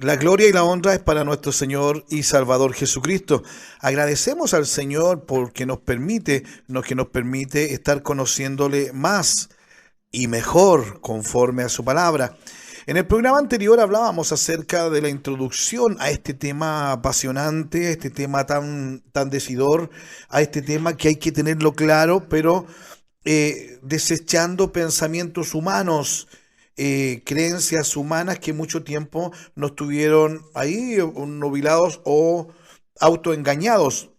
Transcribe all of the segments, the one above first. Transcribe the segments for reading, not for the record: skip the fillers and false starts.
La gloria y la honra es para nuestro Señor y Salvador Jesucristo. Agradecemos al Señor porque que nos permite estar conociéndole más y mejor conforme a su palabra. En el programa anterior hablábamos acerca de la introducción a este tema apasionante, a este tema tan decidor, a este tema que hay que tenerlo claro, pero desechando pensamientos humanos, creencias humanas que mucho tiempo nos tuvieron ahí nubilados o autoengañados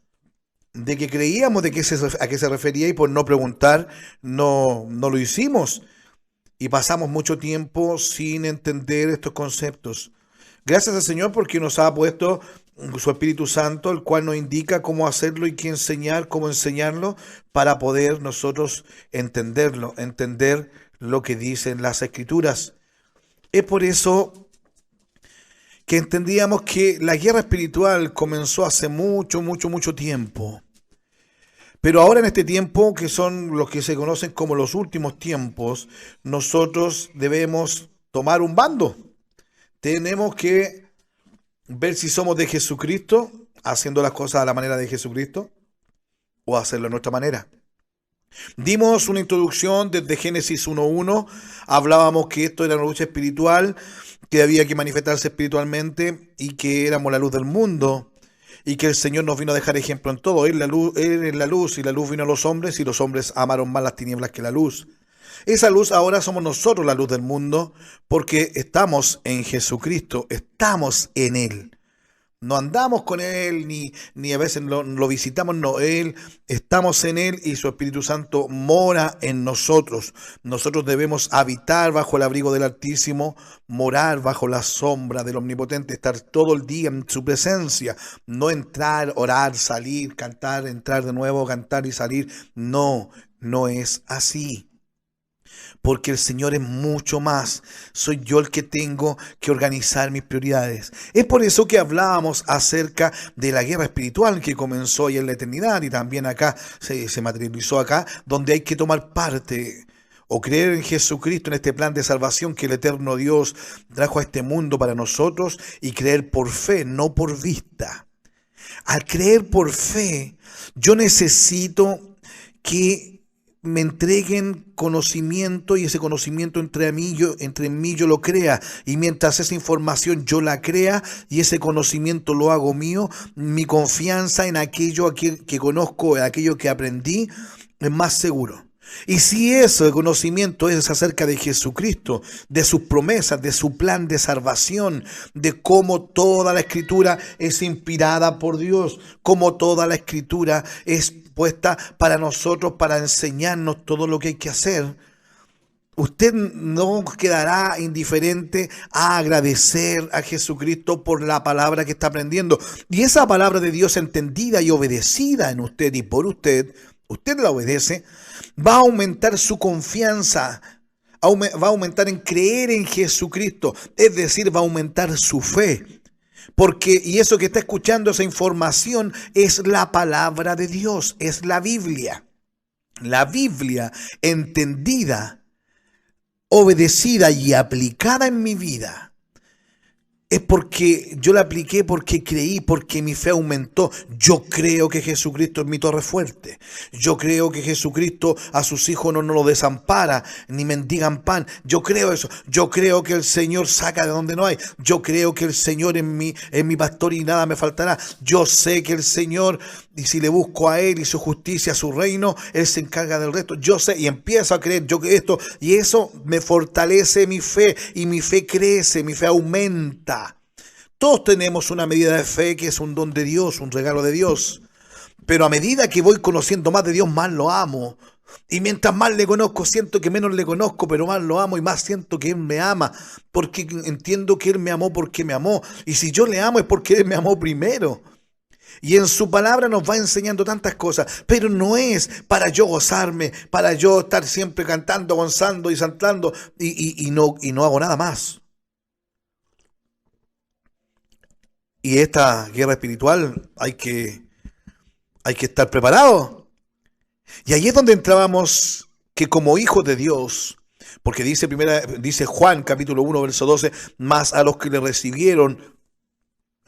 de que creíamos a qué se refería y por no preguntar no lo hicimos y pasamos mucho tiempo sin entender estos conceptos. Gracias al Señor porque nos ha puesto su Espíritu Santo, el cual nos indica cómo hacerlo y qué enseñar, cómo enseñarlo, para poder nosotros entenderlo, entender lo que dicen las Escrituras. Es por eso que entendíamos que la guerra espiritual comenzó hace mucho tiempo. Pero ahora en este tiempo, que son los que se conocen como los últimos tiempos, nosotros debemos tomar un bando. Tenemos que ver si somos de Jesucristo, haciendo las cosas a la manera de Jesucristo, o hacerlo a nuestra manera. Dimos una introducción desde Génesis 1.1, hablábamos que esto era una lucha espiritual, que había que manifestarse espiritualmente y que éramos la luz del mundo y que el Señor nos vino a dejar ejemplo en todo. Él es la luz y la luz vino a los hombres y los hombres amaron más las tinieblas que la luz. Esa luz ahora somos nosotros la luz del mundo porque estamos en Jesucristo, estamos en Él. No andamos con Él, ni a veces lo visitamos, no, estamos en Él y su Espíritu Santo mora en nosotros. Nosotros debemos habitar bajo el abrigo del Altísimo, morar bajo la sombra del Omnipotente, estar todo el día en su presencia, no entrar, orar, salir, cantar, entrar de nuevo, cantar y salir. No, no es así. Porque el Señor es mucho más. Soy yo el que tengo que organizar mis prioridades. Es por eso que hablábamos acerca de la guerra espiritual que comenzó ahí en la eternidad y también acá se materializó acá, donde hay que tomar parte o creer en Jesucristo, en este plan de salvación que el eterno Dios trajo a este mundo para nosotros y creer por fe, no por vista. Al creer por fe, yo necesito que me entreguen conocimiento y ese conocimiento entre mí yo lo crea, y mientras esa información yo la crea y ese conocimiento lo hago mío, mi confianza en aquello que conozco, en aquello que aprendí, es más seguro. Y si ese conocimiento es acerca de Jesucristo, de sus promesas, de su plan de salvación, de cómo toda la Escritura es inspirada por Dios, cómo toda la Escritura es puesta para nosotros, para enseñarnos todo lo que hay que hacer, usted no quedará indiferente a agradecer a Jesucristo por la palabra que está aprendiendo. Y esa palabra de Dios entendida y obedecida en usted y por usted, usted la obedece, va a aumentar su confianza, va a aumentar en creer en Jesucristo, es decir, va a aumentar su fe. Porque, y eso que está escuchando, esa información, es la palabra de Dios, es la Biblia. La Biblia entendida, obedecida y aplicada en mi vida. Es porque yo la apliqué, porque creí, porque mi fe aumentó. Yo creo que Jesucristo es mi torre fuerte. Yo creo que Jesucristo a sus hijos no lo desampara, ni mendigan pan. Yo creo eso. Yo creo que el Señor saca de donde no hay. Yo creo que el Señor es mi pastor y nada me faltará. Yo sé que el Señor, y si le busco a Él y su justicia, su reino, Él se encarga del resto. Yo sé y empiezo a creer yo que esto, y eso me fortalece mi fe, y mi fe crece, mi fe aumenta. Todos tenemos una medida de fe que es un don de Dios, un regalo de Dios. Pero a medida que voy conociendo más de Dios, más lo amo. Y mientras más le conozco, siento que menos le conozco, pero más lo amo y más siento que Él me ama. Porque entiendo que Él me amó porque me amó. Y si yo le amo es porque Él me amó primero. Y en su palabra nos va enseñando tantas cosas, pero no es para yo gozarme, para yo estar siempre cantando, gozando y saltando y no hago nada más. Y esta guerra espiritual hay que estar preparado. Y ahí es donde entrábamos que como hijos de Dios, Porque dice Juan capítulo 1 verso 12, más a los que le recibieron,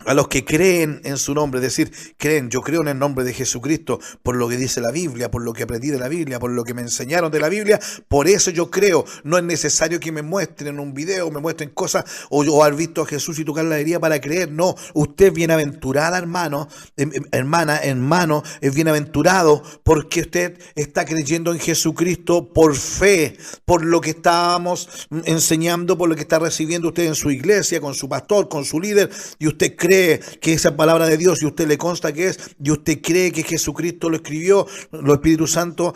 a los que creen en su nombre, es decir, creen, yo creo en el nombre de Jesucristo, por lo que dice la Biblia, por lo que aprendí de la Biblia, por lo que me enseñaron de la Biblia, por eso yo creo. No es necesario que me muestren un video, me muestren cosas, o haber visto a Jesús y tocar la herida para creer. No, usted es bienaventurada, hermano, hermano, es bienaventurado porque usted está creyendo en Jesucristo por fe, por lo que estábamos enseñando, por lo que está recibiendo usted en su iglesia, con su pastor, con su líder, y usted cree que esa palabra de Dios y usted le consta que es, y usted cree que Jesucristo lo escribió, los Espíritus Santos,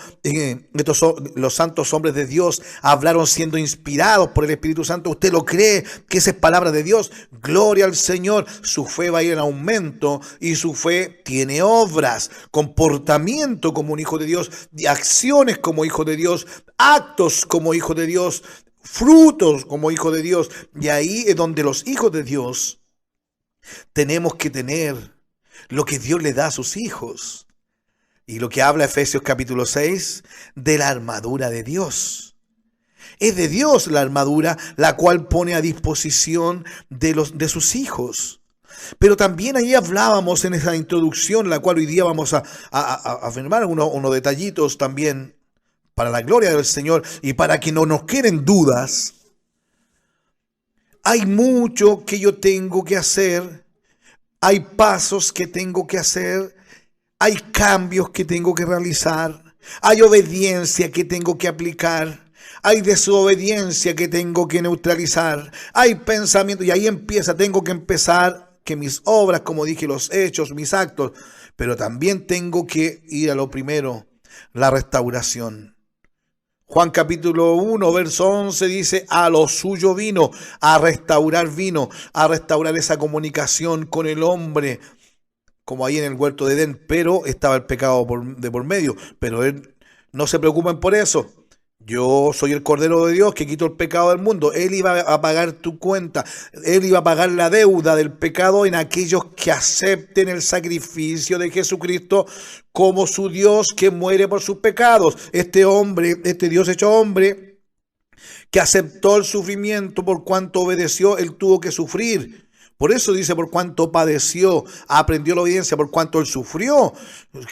los santos hombres de Dios hablaron siendo inspirados por el Espíritu Santo, usted lo cree que esa es palabra de Dios, gloria al Señor, su fe va a ir en aumento y su fe tiene obras, comportamiento como un hijo de Dios, acciones como hijo de Dios, actos como hijo de Dios, frutos como hijo de Dios, y ahí es donde los hijos de Dios tenemos que tener lo que Dios le da a sus hijos. Y lo que habla Efesios capítulo 6 de la armadura de Dios. Es de Dios la armadura, la cual pone a disposición de sus hijos. Pero también ahí hablábamos en esa introducción, la cual hoy día vamos a afirmar unos detallitos también para la gloria del Señor y para que no nos queden dudas. Hay mucho que yo tengo que hacer, hay pasos que tengo que hacer, hay cambios que tengo que realizar, hay obediencia que tengo que aplicar, hay desobediencia que tengo que neutralizar, hay pensamiento, y ahí tengo que empezar que mis obras, como dije, los hechos, mis actos, pero también tengo que ir a lo primero, la restauración. Juan capítulo 1, verso 11 dice, a lo suyo vino, a restaurar esa comunicación con el hombre, como ahí en el huerto de Edén, pero estaba el pecado de por medio, pero él no se preocupen por eso. Yo soy el Cordero de Dios que quito el pecado del mundo. Él iba a pagar tu cuenta. Él iba a pagar la deuda del pecado en aquellos que acepten el sacrificio de Jesucristo como su Dios que muere por sus pecados. Este Dios hecho hombre, que aceptó el sufrimiento por cuanto obedeció, él tuvo que sufrir. Por eso dice, por cuanto padeció, aprendió la obediencia, por cuanto él sufrió.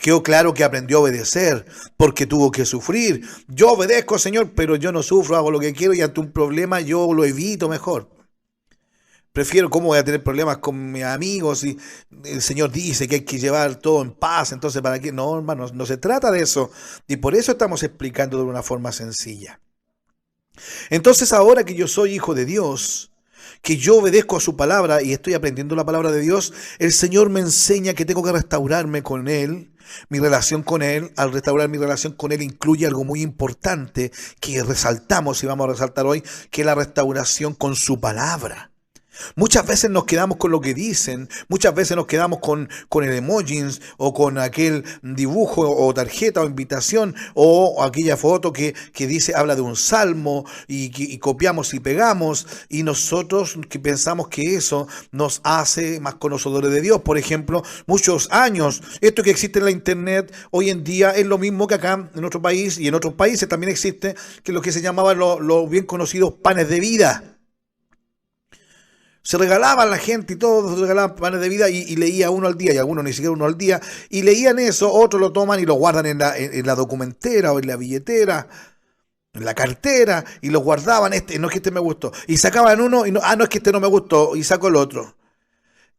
Quedó claro que aprendió a obedecer, porque tuvo que sufrir. Yo obedezco, Señor, pero yo no sufro, hago lo que quiero y ante un problema yo lo evito mejor. Prefiero, ¿cómo voy a tener problemas con mis amigos? Y el Señor dice que hay que llevar todo en paz, entonces ¿para qué? No, hermanos, no se trata de eso. Y por eso estamos explicando de una forma sencilla. Entonces ahora que yo soy hijo de Dios, que yo obedezco a su palabra y estoy aprendiendo la palabra de Dios, el Señor me enseña que tengo que restaurarme con Él, mi relación con Él. Al restaurar mi relación con Él incluye algo muy importante que resaltamos y vamos a resaltar hoy, que es la restauración con su palabra. Muchas veces nos quedamos con lo que dicen, muchas veces nos quedamos con el emojis o con aquel dibujo o tarjeta o invitación o aquella foto que dice, habla de un salmo y copiamos y pegamos, y nosotros que pensamos que eso nos hace más conocedores de Dios. Por ejemplo, muchos años, esto que existe en la internet hoy en día es lo mismo que acá en nuestro país y en otros países también existe, que lo que se llamaban los bien conocidos panes de vida. Se regalaban la gente y todos se regalaban panes de vida y leía uno al día, y algunos ni siquiera uno al día, y leían eso, otros lo toman y lo guardan en la documentera o en la billetera, en la cartera, y lo guardaban, no es que este me gustó, y sacaban uno, y no es que este no me gustó, y sacó el otro.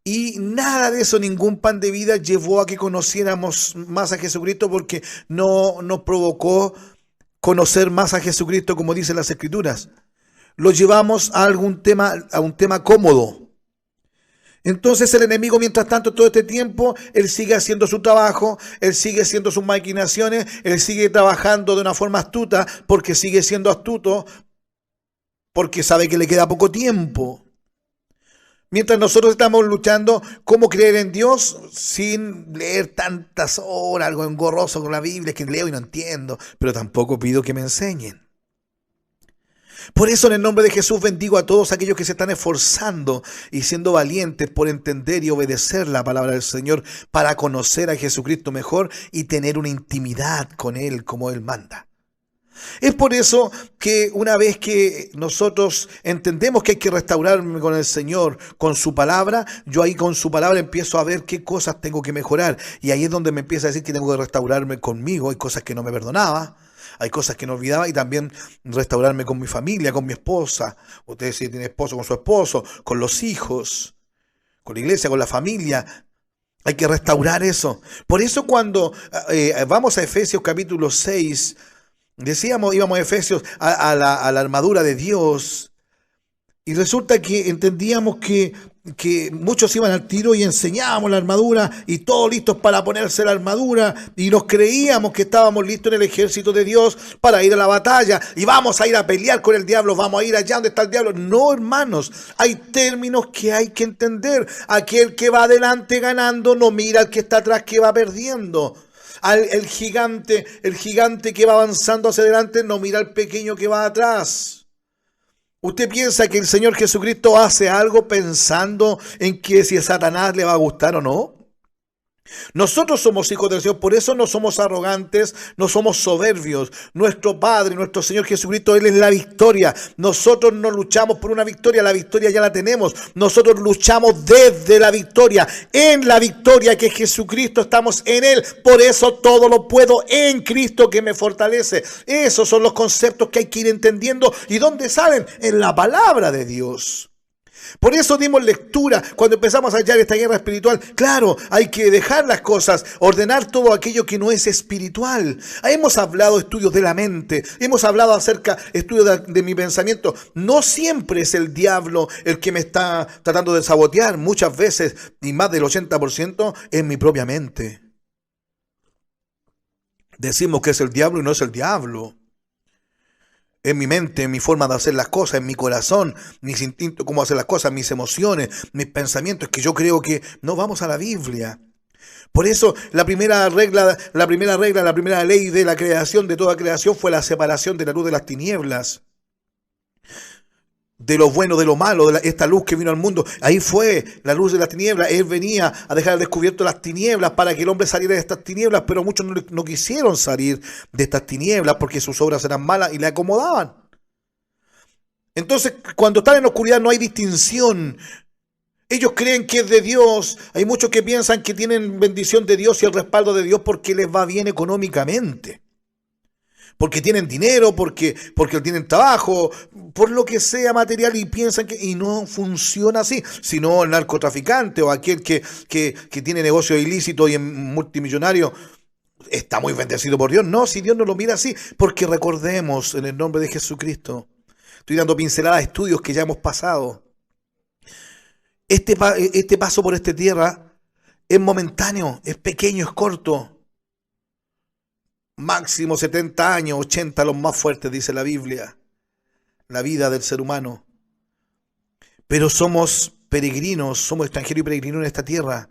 Y nada de eso, ningún pan de vida llevó a que conociéramos más a Jesucristo, porque no nos provocó conocer más a Jesucristo como dicen las Escrituras. Lo llevamos a un tema cómodo. Entonces el enemigo, mientras tanto, todo este tiempo, él sigue haciendo su trabajo, él sigue haciendo sus maquinaciones, él sigue trabajando de una forma astuta, porque sigue siendo astuto, porque sabe que le queda poco tiempo. Mientras nosotros estamos luchando cómo creer en Dios sin leer tantas horas, algo engorroso con la Biblia, que leo y no entiendo, pero tampoco pido que me enseñen. Por eso en el nombre de Jesús bendigo a todos aquellos que se están esforzando y siendo valientes por entender y obedecer la palabra del Señor para conocer a Jesucristo mejor y tener una intimidad con Él como Él manda. Es por eso que una vez que nosotros entendemos que hay que restaurarme con el Señor, con su palabra, yo ahí con su palabra empiezo a ver qué cosas tengo que mejorar. Y ahí es donde me empieza a decir que tengo que restaurarme conmigo. Hay cosas que no me perdonaba, hay cosas que no olvidaba, y también restaurarme con mi familia, con mi esposa. Usted si tiene esposo, con su esposo, con los hijos, con la iglesia, con la familia. Hay que restaurar eso. Por eso cuando vamos a Efesios capítulo 6, decíamos, íbamos a Efesios a la armadura de Dios, y resulta que entendíamos que muchos iban al tiro y enseñábamos la armadura y todos listos para ponerse la armadura, y nos creíamos que estábamos listos en el ejército de Dios para ir a la batalla y vamos a ir a pelear con el diablo, vamos a ir allá donde está el diablo. No, hermanos, hay términos que hay que entender. Aquel que va adelante ganando no mira al que está atrás que va perdiendo. El gigante que va avanzando hacia adelante no mira al pequeño que va atrás. ¿Usted piensa que el Señor Jesucristo hace algo pensando en que si a Satanás le va a gustar o no? Nosotros somos hijos del Señor, por eso no somos arrogantes, no somos soberbios. Nuestro Padre, nuestro Señor Jesucristo, Él es la victoria. Nosotros no luchamos por una victoria, la victoria ya la tenemos. Nosotros luchamos desde la victoria, en la victoria que es Jesucristo, estamos en Él. Por eso todo lo puedo en Cristo que me fortalece. Esos son los conceptos que hay que ir entendiendo. ¿Y dónde salen? En la palabra de Dios. Por eso dimos lectura cuando empezamos a hallar esta guerra espiritual. Claro, hay que dejar las cosas, ordenar todo aquello que no es espiritual. Hemos hablado de estudios de la mente, hemos hablado acerca de estudios de mi pensamiento. No siempre es el diablo el que me está tratando de sabotear. Muchas veces, y más del 80%, es mi propia mente. Decimos que es el diablo y no es el diablo. En mi mente, en mi forma de hacer las cosas, en mi corazón, mis instintos, cómo hacer las cosas, mis emociones, mis pensamientos, que yo creo que no vamos a la Biblia. Por eso la primera ley de la creación, de toda creación, fue la separación de la luz de las tinieblas. De lo bueno, de lo malo, esta luz que vino al mundo. Ahí fue la luz de las tinieblas. Él venía a dejar al descubierto las tinieblas para que el hombre saliera de estas tinieblas, pero muchos no quisieron salir de estas tinieblas porque sus obras eran malas y le acomodaban. Entonces, cuando están en la oscuridad no hay distinción. Ellos creen que es de Dios. Hay muchos que piensan que tienen bendición de Dios y el respaldo de Dios porque les va bien económicamente. Porque tienen dinero, porque tienen trabajo, por lo que sea material, y piensan que y no funciona así. Sino el narcotraficante o aquel que tiene negocio ilícito y es multimillonario está muy bendecido por Dios. No, si Dios no lo mira así, porque recordemos en el nombre de Jesucristo. Estoy dando pinceladas a estudios que ya hemos pasado. Este paso por esta tierra es momentáneo, es pequeño, es corto. Máximo 70 años, 80 los más fuertes, dice la Biblia. La vida del ser humano. Pero somos peregrinos, somos extranjeros y peregrinos en esta tierra.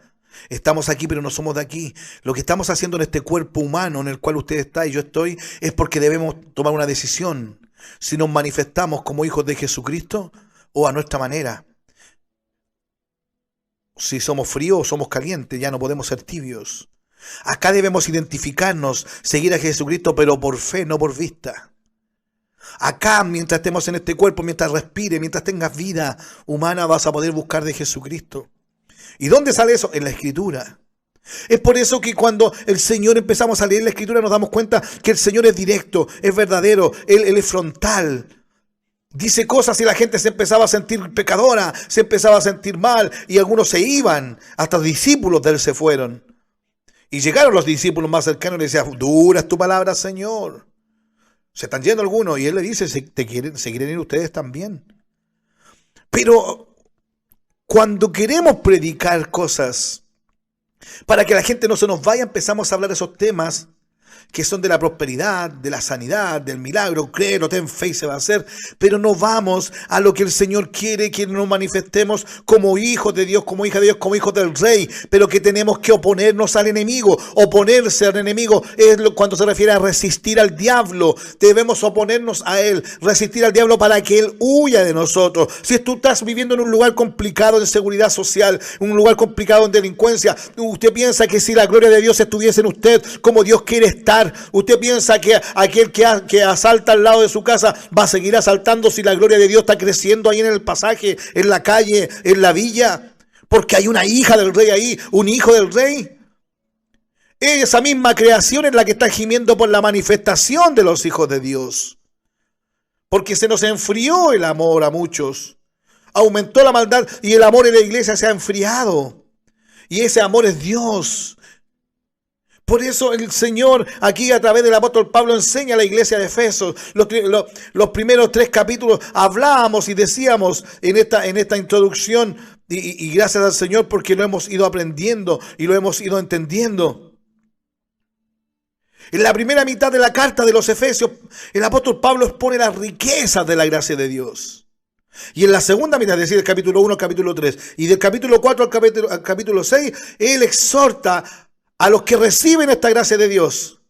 Estamos aquí, pero no somos de aquí. Lo que estamos haciendo en este cuerpo humano en el cual usted está y yo estoy, es porque debemos tomar una decisión. Si nos manifestamos como hijos de Jesucristo o a nuestra manera. Si somos fríos o somos calientes, ya no podemos ser tibios. Acá debemos identificarnos, seguir a Jesucristo, pero por fe, no por vista. Acá, mientras estemos en este cuerpo, mientras respire, mientras tengas vida humana, vas a poder buscar de Jesucristo. ¿Y dónde sale eso? En la Escritura. Es por eso que cuando el Señor empezamos a leer la Escritura nos damos cuenta que el Señor es directo, es verdadero, Él es frontal. Dice cosas y la gente se empezaba a sentir pecadora, se empezaba a sentir mal y algunos se iban, hasta discípulos de Él se fueron. Y llegaron los discípulos más cercanos y le decían, dura es tu palabra, Señor. Se están yendo algunos y Él le dice, ¿se quieren ir ustedes también? Pero cuando queremos predicar cosas para que la gente no se nos vaya, empezamos a hablar de esos temas que son de la prosperidad, de la sanidad, del milagro. Créelo, ten fe y se va a hacer. Pero no vamos a lo que el Señor quiere, que nos manifestemos como hijos de Dios, como hijas de Dios, como hijos del Rey. Pero que tenemos que oponernos al enemigo. Oponerse al enemigo es cuando se refiere a resistir al diablo. Debemos oponernos a él, resistir al diablo para que él huya de nosotros. Si tú estás viviendo en un lugar complicado de seguridad social, un lugar complicado en delincuencia, usted piensa que si la gloria de Dios estuviese en usted, como Dios quiere estar aumentar. ¿Usted piensa que aquel que asalta al lado de su casa va a seguir asaltando si la gloria de Dios está creciendo ahí en el pasaje, en la calle, en la villa? Porque hay una hija del rey ahí, un hijo del rey. Esa misma creación es la que está gimiendo por la manifestación de los hijos de Dios. Porque se nos enfrió el amor a muchos. Aumentó la maldad y el amor en la iglesia se ha enfriado. Y ese amor es Dios. Por eso el Señor aquí a través del apóstol Pablo enseña a la iglesia de Efesos. Los primeros 3 capítulos hablábamos y decíamos en esta introducción, y gracias al Señor porque lo hemos ido aprendiendo y lo hemos ido entendiendo. En la primera mitad de la carta de los Efesios, el apóstol Pablo expone las riquezas de la gracia de Dios. Y en la segunda mitad, es decir, del capítulo 1 al capítulo 3, y del capítulo 4 al capítulo 6, él exhorta a los que reciben esta gracia de Dios.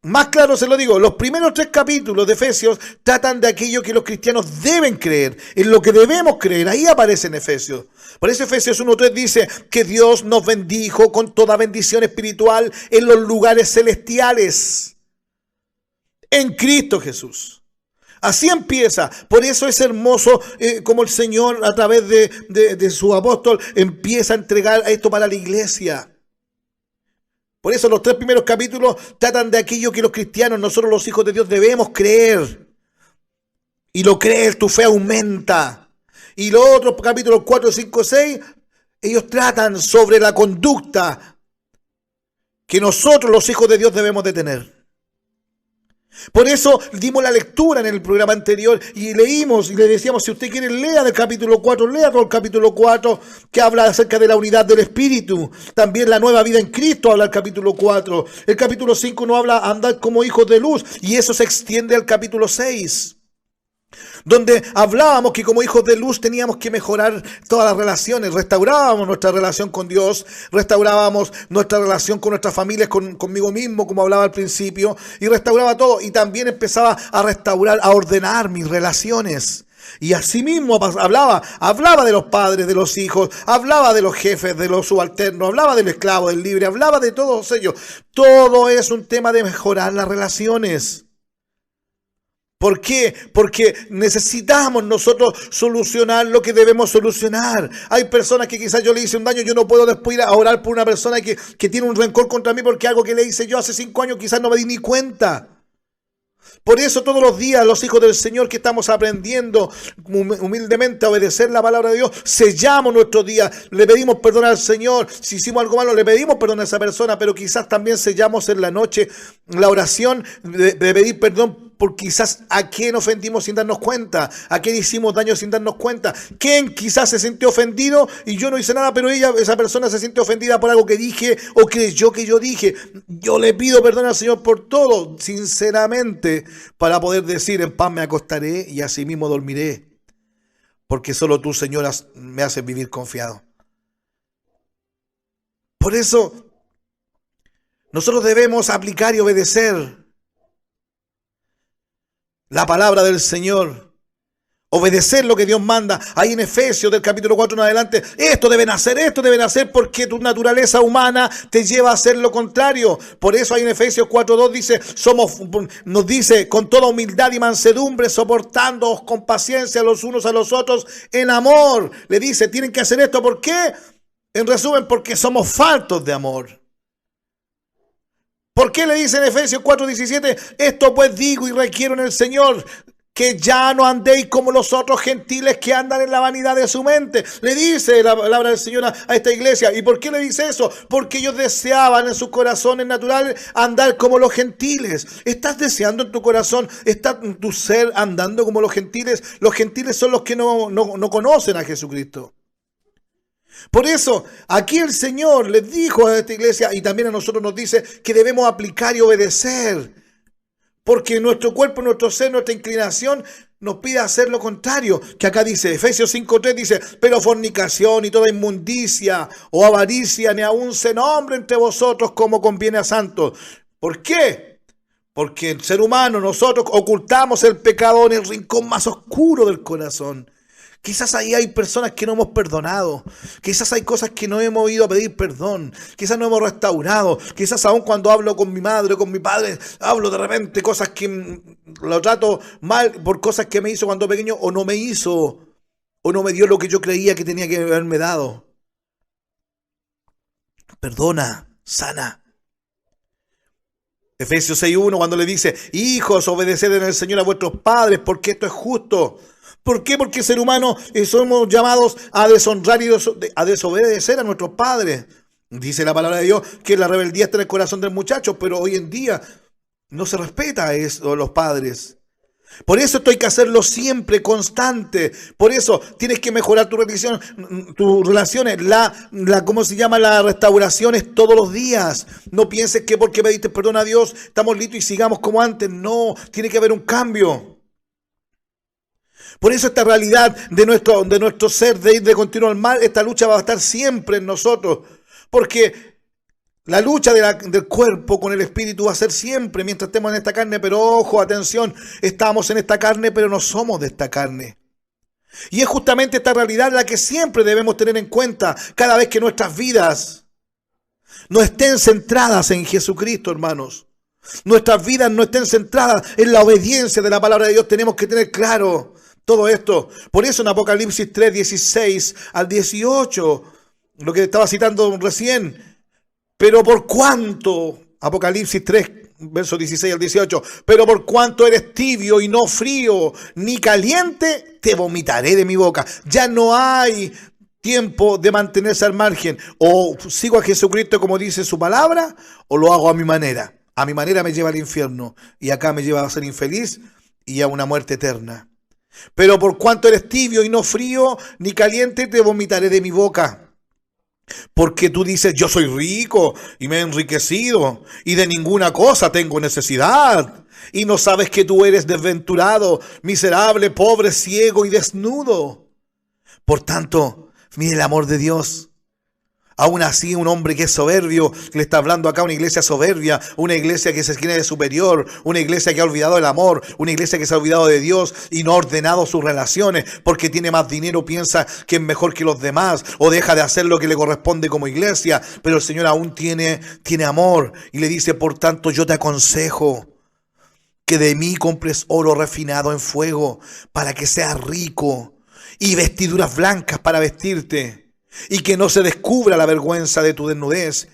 Más claro se lo digo, los primeros 3 capítulos de Efesios tratan de aquello que los cristianos deben creer, en lo que debemos creer. Ahí aparece en Efesios. Por eso Efesios 1:3 dice que Dios nos bendijo con toda bendición espiritual en los lugares celestiales, en Cristo Jesús. Así empieza. Por eso es hermoso como el Señor a través de su apóstol empieza a entregar esto para la iglesia. Por eso los 3 primeros capítulos tratan de aquello que los cristianos, nosotros los hijos de Dios, debemos creer. Y lo crees, tu fe aumenta. Y los otros capítulos 4, 5, 6, ellos tratan sobre la conducta que nosotros los hijos de Dios debemos de tener. Por eso dimos la lectura en el programa anterior y leímos y le decíamos, si usted quiere lea del capítulo 4, lea todo el capítulo 4 que habla acerca de la unidad del Espíritu. También la nueva vida en Cristo habla el capítulo 4. El capítulo 5 nos habla andar como hijos de luz y eso se extiende al capítulo 6. Donde hablábamos que como hijos de luz teníamos que mejorar todas las relaciones, restaurábamos nuestra relación con Dios, restaurábamos nuestra relación con nuestras familias, conmigo mismo, como hablaba al principio, y restauraba todo, y también empezaba a restaurar, a ordenar mis relaciones. Y así mismo hablaba de los padres, de los hijos, hablaba de los jefes, de los subalternos, hablaba del esclavo, del libre, hablaba de todos ellos. Todo es un tema de mejorar las relaciones. ¿Por qué? Porque necesitamos nosotros solucionar lo que debemos solucionar. Hay personas que quizás yo le hice un daño, yo no puedo después ir a orar por una persona que tiene un rencor contra mí porque algo que le hice yo hace 5 años quizás no me di ni cuenta. Por eso todos los días los hijos del Señor que estamos aprendiendo humildemente a obedecer la palabra de Dios, sellamos nuestros días, le pedimos perdón al Señor, si hicimos algo malo le pedimos perdón a esa persona, pero quizás también sellamos en la noche la oración de pedir perdón por quizás a quién ofendimos sin darnos cuenta, a quién hicimos daño sin darnos cuenta, quién quizás se sintió ofendido y yo no hice nada, pero esa persona se sintió ofendida por algo que dije o creyó que yo dije. Yo le pido perdón al Señor por todo, sinceramente, para poder decir en paz me acostaré y así mismo dormiré, porque solo tú, Señor, me haces vivir confiado. Por eso nosotros debemos aplicar y obedecer la palabra del Señor, obedecer lo que Dios manda. Ahí en Efesios del capítulo 4 en adelante, esto deben hacer porque tu naturaleza humana te lleva a hacer lo contrario. Por eso ahí en Efesios 4:2 nos dice con toda humildad y mansedumbre, soportándoos con paciencia los unos a los otros en amor. Le dice, tienen que hacer esto, ¿por qué? En resumen, porque somos faltos de amor. ¿Por qué le dice en Efesios 4:17? Esto pues digo y requiero en el Señor, que ya no andéis como los otros gentiles que andan en la vanidad de su mente. Le dice la palabra del Señor a esta iglesia. ¿Y por qué le dice eso? Porque ellos deseaban en sus corazones naturales andar como los gentiles. ¿Estás deseando en tu corazón, está en tu ser andando como los gentiles? Los gentiles son los que no conocen a Jesucristo. Por eso, aquí el Señor les dijo a esta iglesia y también a nosotros nos dice que debemos aplicar y obedecer. Porque nuestro cuerpo, nuestro ser, nuestra inclinación nos pide hacer lo contrario. Que acá dice, Efesios 5:3 dice, pero fornicación y toda inmundicia o avaricia ni aun se nombre entre vosotros como conviene a santos. ¿Por qué? Porque el ser humano, nosotros ocultamos el pecado en el rincón más oscuro del corazón. Quizás ahí hay personas que no hemos perdonado. Quizás hay cosas que no hemos ido a pedir perdón. Quizás no hemos restaurado. Quizás aún cuando hablo con mi madre o con mi padre, hablo de repente cosas que lo trato mal por cosas que me hizo cuando pequeño o no me hizo o no me dio lo que yo creía que tenía que haberme dado. Perdona, sana. Efesios 6:1 cuando le dice, hijos, obedeced en el Señor a vuestros padres porque esto es justo. ¿Por qué? Porque ser humano somos llamados a deshonrar y a desobedecer a nuestros padres. Dice la palabra de Dios que la rebeldía está en el corazón del muchacho, pero hoy en día no se respeta eso a los padres. Por eso esto hay que hacerlo siempre, constante. Por eso tienes que mejorar tu relación, tus relaciones. ¿Cómo se llama? La restauración es todos los días. No pienses que porque pediste perdón a Dios estamos listos y sigamos como antes. No, tiene que haber un cambio. Por eso esta realidad de nuestro ser, de ir de continuo al mal, esta lucha va a estar siempre en nosotros. Porque la lucha del cuerpo con el espíritu va a ser siempre mientras estemos en esta carne. Pero ojo, atención, estamos en esta carne, pero no somos de esta carne. Y es justamente esta realidad la que siempre debemos tener en cuenta cada vez que nuestras vidas no estén centradas en Jesucristo, hermanos. Nuestras vidas no estén centradas en la obediencia de la palabra de Dios. Tenemos que tener claro todo esto. Por eso en Apocalipsis 3, 16 al 18, lo que estaba citando recién, pero por cuanto, Apocalipsis 3, versos 16 al 18, pero por cuanto eres tibio y no frío ni caliente, te vomitaré de mi boca. Ya no hay tiempo de mantenerse al margen. O sigo a Jesucristo como dice su palabra, o lo hago a mi manera. A mi manera me lleva al infierno y acá me lleva a ser infeliz y a una muerte eterna. Pero por cuanto eres tibio y no frío ni caliente, te vomitaré de mi boca. Porque tú dices, yo soy rico y me he enriquecido y de ninguna cosa tengo necesidad. Y no sabes que tú eres desventurado, miserable, pobre, ciego y desnudo. Por tanto, mire el amor de Dios. Aún así, un hombre que es soberbio, le está hablando acá a una iglesia soberbia, una iglesia que se cree de superior, una iglesia que ha olvidado el amor, una iglesia que se ha olvidado de Dios y no ha ordenado sus relaciones porque tiene más dinero, piensa que es mejor que los demás o deja de hacer lo que le corresponde como iglesia. Pero el Señor aún tiene amor y le dice, por tanto, yo te aconsejo que de mí compres oro refinado en fuego para que seas rico y vestiduras blancas para vestirte. Y que no se descubra la vergüenza de tu desnudez,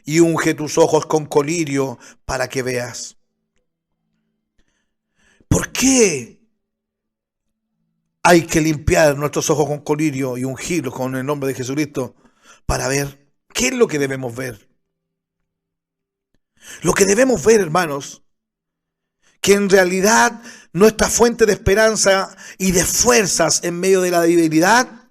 y unge tus ojos con colirio para que veas. ¿Por qué hay que limpiar nuestros ojos con colirio y ungirlos con el nombre de Jesucristo? Para ver qué es lo que debemos ver. Lo que debemos ver, hermanos, que en realidad nuestra fuente de esperanza y de fuerzas en medio de la debilidad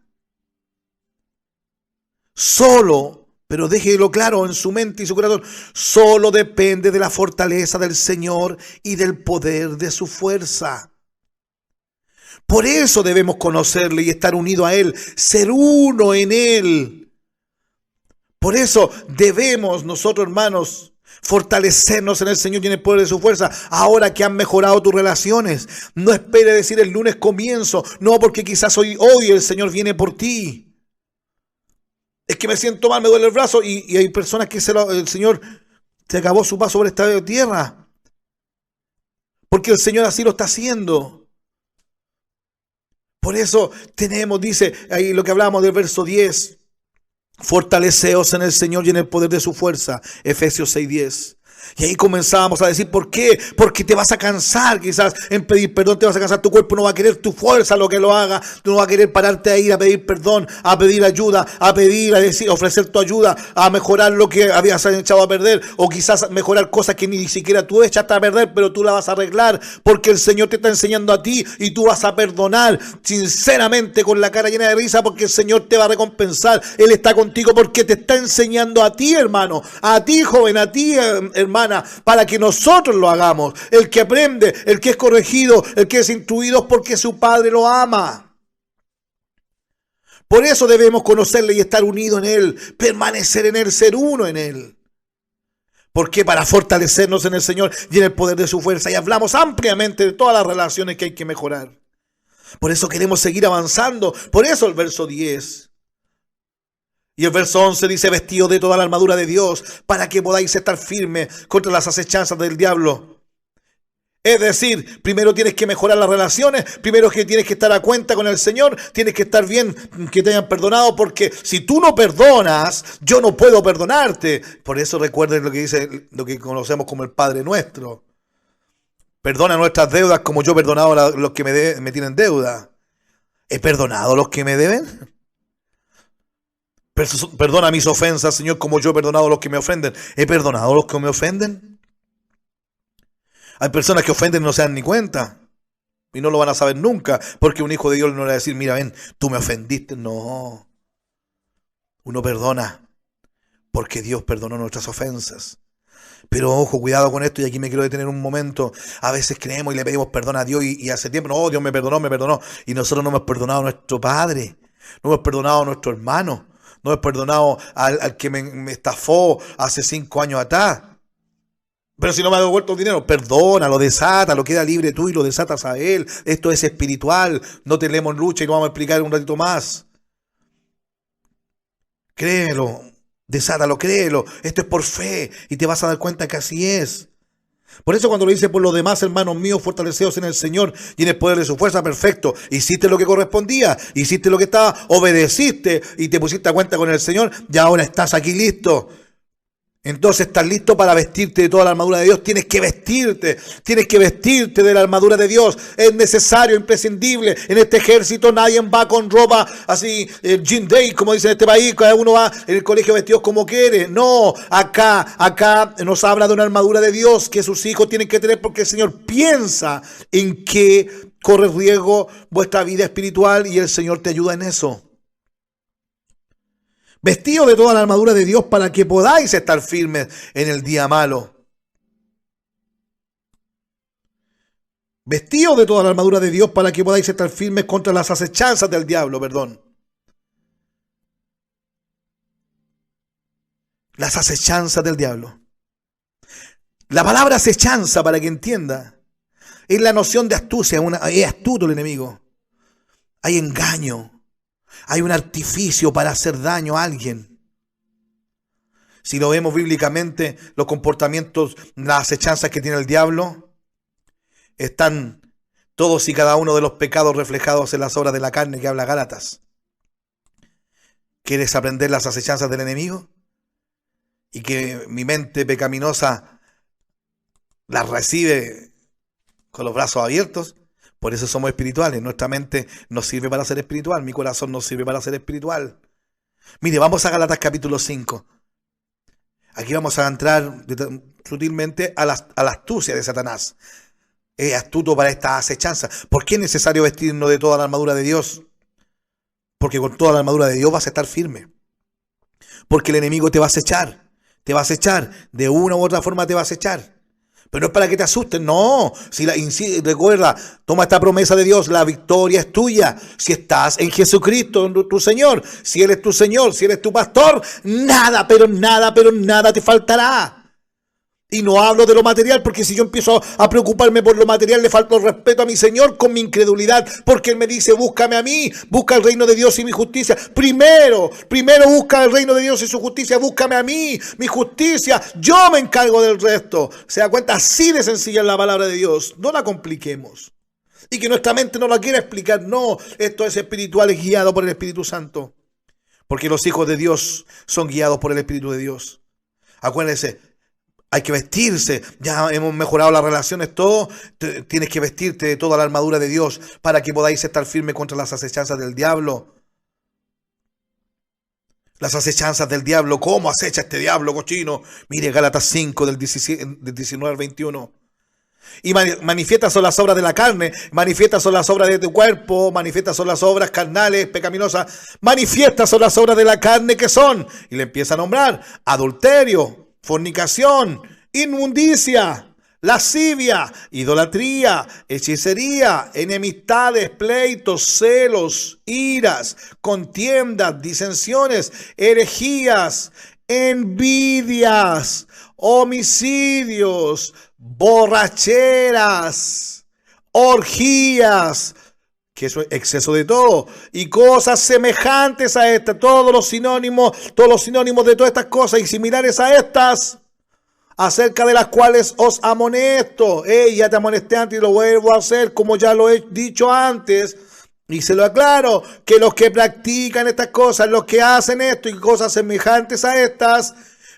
solo, pero déjelo claro en su mente y su corazón, solo depende de la fortaleza del Señor y del poder de su fuerza. Por eso debemos conocerle y estar unidos a Él, ser uno en Él. Por eso debemos nosotros, hermanos, fortalecernos en el Señor y en el poder de su fuerza. Ahora que han mejorado tus relaciones, no espere decir el lunes comienzo, no, porque quizás hoy el Señor viene por ti. Es que me siento mal, me duele el brazo y hay personas que el Señor se acabó su paso sobre esta tierra. Porque el Señor así lo está haciendo. Por eso dice ahí lo que hablábamos del verso 10. Fortaleceos en el Señor y en el poder de su fuerza. Efesios 6:10. Y ahí comenzábamos a decir, ¿por qué? Porque te vas a cansar quizás en pedir perdón, te vas a cansar, tu cuerpo no va a querer tu fuerza lo que lo haga, tú no vas a querer pararte a ir a pedir perdón, a pedir ayuda, a decir, ofrecer tu ayuda, a mejorar lo que habías echado a perder, o quizás mejorar cosas que ni siquiera tú echaste a perder, pero tú la vas a arreglar, porque el Señor te está enseñando a ti y tú vas a perdonar sinceramente con la cara llena de risa, porque el Señor te va a recompensar, Él está contigo porque te está enseñando a ti, hermano, a ti, joven, a ti, hermana, para que nosotros lo hagamos. El que aprende, el que es corregido, el que es instruido es porque su Padre lo ama. Por eso debemos conocerle y estar unidos en Él, permanecer en Él, ser uno en Él. Porque para fortalecernos en el Señor y en el poder de su fuerza. Y hablamos ampliamente de todas las relaciones que hay que mejorar. Por eso queremos seguir avanzando. Por eso el verso 10. Y el verso 11 dice, vestido de toda la armadura de Dios, para que podáis estar firmes contra las acechanzas del diablo. Es decir, primero tienes que mejorar las relaciones, primero que tienes que estar a cuenta con el Señor, tienes que estar bien, que te hayan perdonado, porque si tú no perdonas, yo no puedo perdonarte. Por eso recuerden lo que dice, lo que conocemos como el Padre Nuestro. Perdona nuestras deudas como yo he perdonado a los que me tienen deuda. ¿He perdonado a los que me deben? Perdona mis ofensas, Señor, como yo he perdonado a los que me ofenden. ¿He perdonado a los que me ofenden? Hay personas que ofenden y no se dan ni cuenta. Y no lo van a saber nunca. Porque un hijo de Dios no le va a decir, mira, ven, tú me ofendiste. No. Uno perdona porque Dios perdonó nuestras ofensas. Pero ojo, cuidado con esto, y aquí me quiero detener un momento. A veces creemos y le pedimos perdón a Dios y hace tiempo, no, Dios me perdonó. Y nosotros no hemos perdonado a nuestro Padre. No hemos perdonado a nuestro hermano. No hemos perdonado al que me estafó hace 5 años atrás. Pero si no me ha devuelto el dinero, perdónalo, desátalo, queda libre tú y lo desatas a él. Esto es espiritual. No tenemos lucha y lo vamos a explicar un ratito más. Créelo, desátalo, créelo. Esto es por fe y te vas a dar cuenta que así es. Por eso cuando lo dice, por los demás, hermanos míos, fortaleceos en el Señor y en el poder de su fuerza, perfecto. Hiciste lo que correspondía, hiciste lo que estaba, obedeciste y te pusiste a cuenta con el Señor y ahora estás aquí listo. Entonces estás listo para vestirte de toda la armadura de Dios. Tienes que vestirte de la armadura de Dios. Es necesario, imprescindible. En este ejército nadie va con ropa así, jean day, como dicen en este país. Cada uno va en el colegio vestido como quiere. No, acá nos habla de una armadura de Dios que sus hijos tienen que tener, porque el Señor piensa en que corre riesgo vuestra vida espiritual y el Señor te ayuda en eso. Vestido de toda la armadura de Dios para que podáis estar firmes en el día malo. Vestido de toda la armadura de Dios para que podáis estar firmes contra las acechanzas del diablo, Las acechanzas del diablo. La palabra acechanza, para que entienda, es la noción de astucia. Es astuto el enemigo. Hay engaño. Hay un artificio para hacer daño a alguien. Si lo vemos bíblicamente, los comportamientos, las acechanzas que tiene el diablo, están todos y cada uno de los pecados reflejados en las obras de la carne que habla Gálatas. ¿Quieres aprender las acechanzas del enemigo? Y que mi mente pecaminosa las recibe con los brazos abiertos. Por eso somos espirituales. Nuestra mente nos sirve para ser espiritual. Mi corazón nos sirve para ser espiritual. Mire, vamos a Gálatas capítulo 5. Aquí vamos a entrar sutilmente a la astucia de Satanás. Es astuto para esta acechanza. ¿Por qué es necesario vestirnos de toda la armadura de Dios? Porque con toda la armadura de Dios vas a estar firme. Porque el enemigo te va a acechar. Te va a acechar. De una u otra forma te va a acechar. Pero no es para que te asusten, no. Recuerda, toma esta promesa de Dios, la victoria es tuya. Si estás en Jesucristo, tu Señor, si Él es tu Señor, si Él es tu pastor, nada, pero nada te faltará. Y no hablo de lo material, porque si yo empiezo a preocuparme por lo material, le falto el respeto a mi Señor con mi incredulidad, porque Él me dice, búscame a mí, busca el reino de Dios y mi justicia. Primero busca el reino de Dios y su justicia, búscame a mí, mi justicia, yo me encargo del resto. ¿Se da cuenta? Así de sencilla es la palabra de Dios, no la compliquemos. Y que nuestra mente no la quiera explicar, no, esto es espiritual, es guiado por el Espíritu Santo. Porque los hijos de Dios son guiados por el Espíritu de Dios. Acuérdense. Hay que vestirse, ya hemos mejorado las relaciones, todo. Tienes que vestirte de toda la armadura de Dios para que podáis estar firmes contra las acechanzas del diablo. Las acechanzas del diablo, ¿cómo acecha este diablo cochino? Mire, Gálatas 5 del 19 al 21. Y manifiestas son las obras de la carne, manifiestas son las obras de tu cuerpo, manifiestas son las obras carnales, pecaminosas, manifiestas son las obras de la carne que son, y le empieza a nombrar, adulterio, fornicación, inmundicia, lascivia, idolatría, hechicería, enemistades, pleitos, celos, iras, contiendas, disensiones, herejías, envidias, homicidios, borracheras, orgías. que eso es exceso de todo, y cosas semejantes a estas, todos los sinónimos de todas estas cosas y similares a estas, acerca de las cuales os amonesto. Ya te amonesté antes y lo vuelvo a hacer como ya lo he dicho antes. Y se lo aclaro, que los que practican estas cosas, los que hacen esto y cosas semejantes a estas,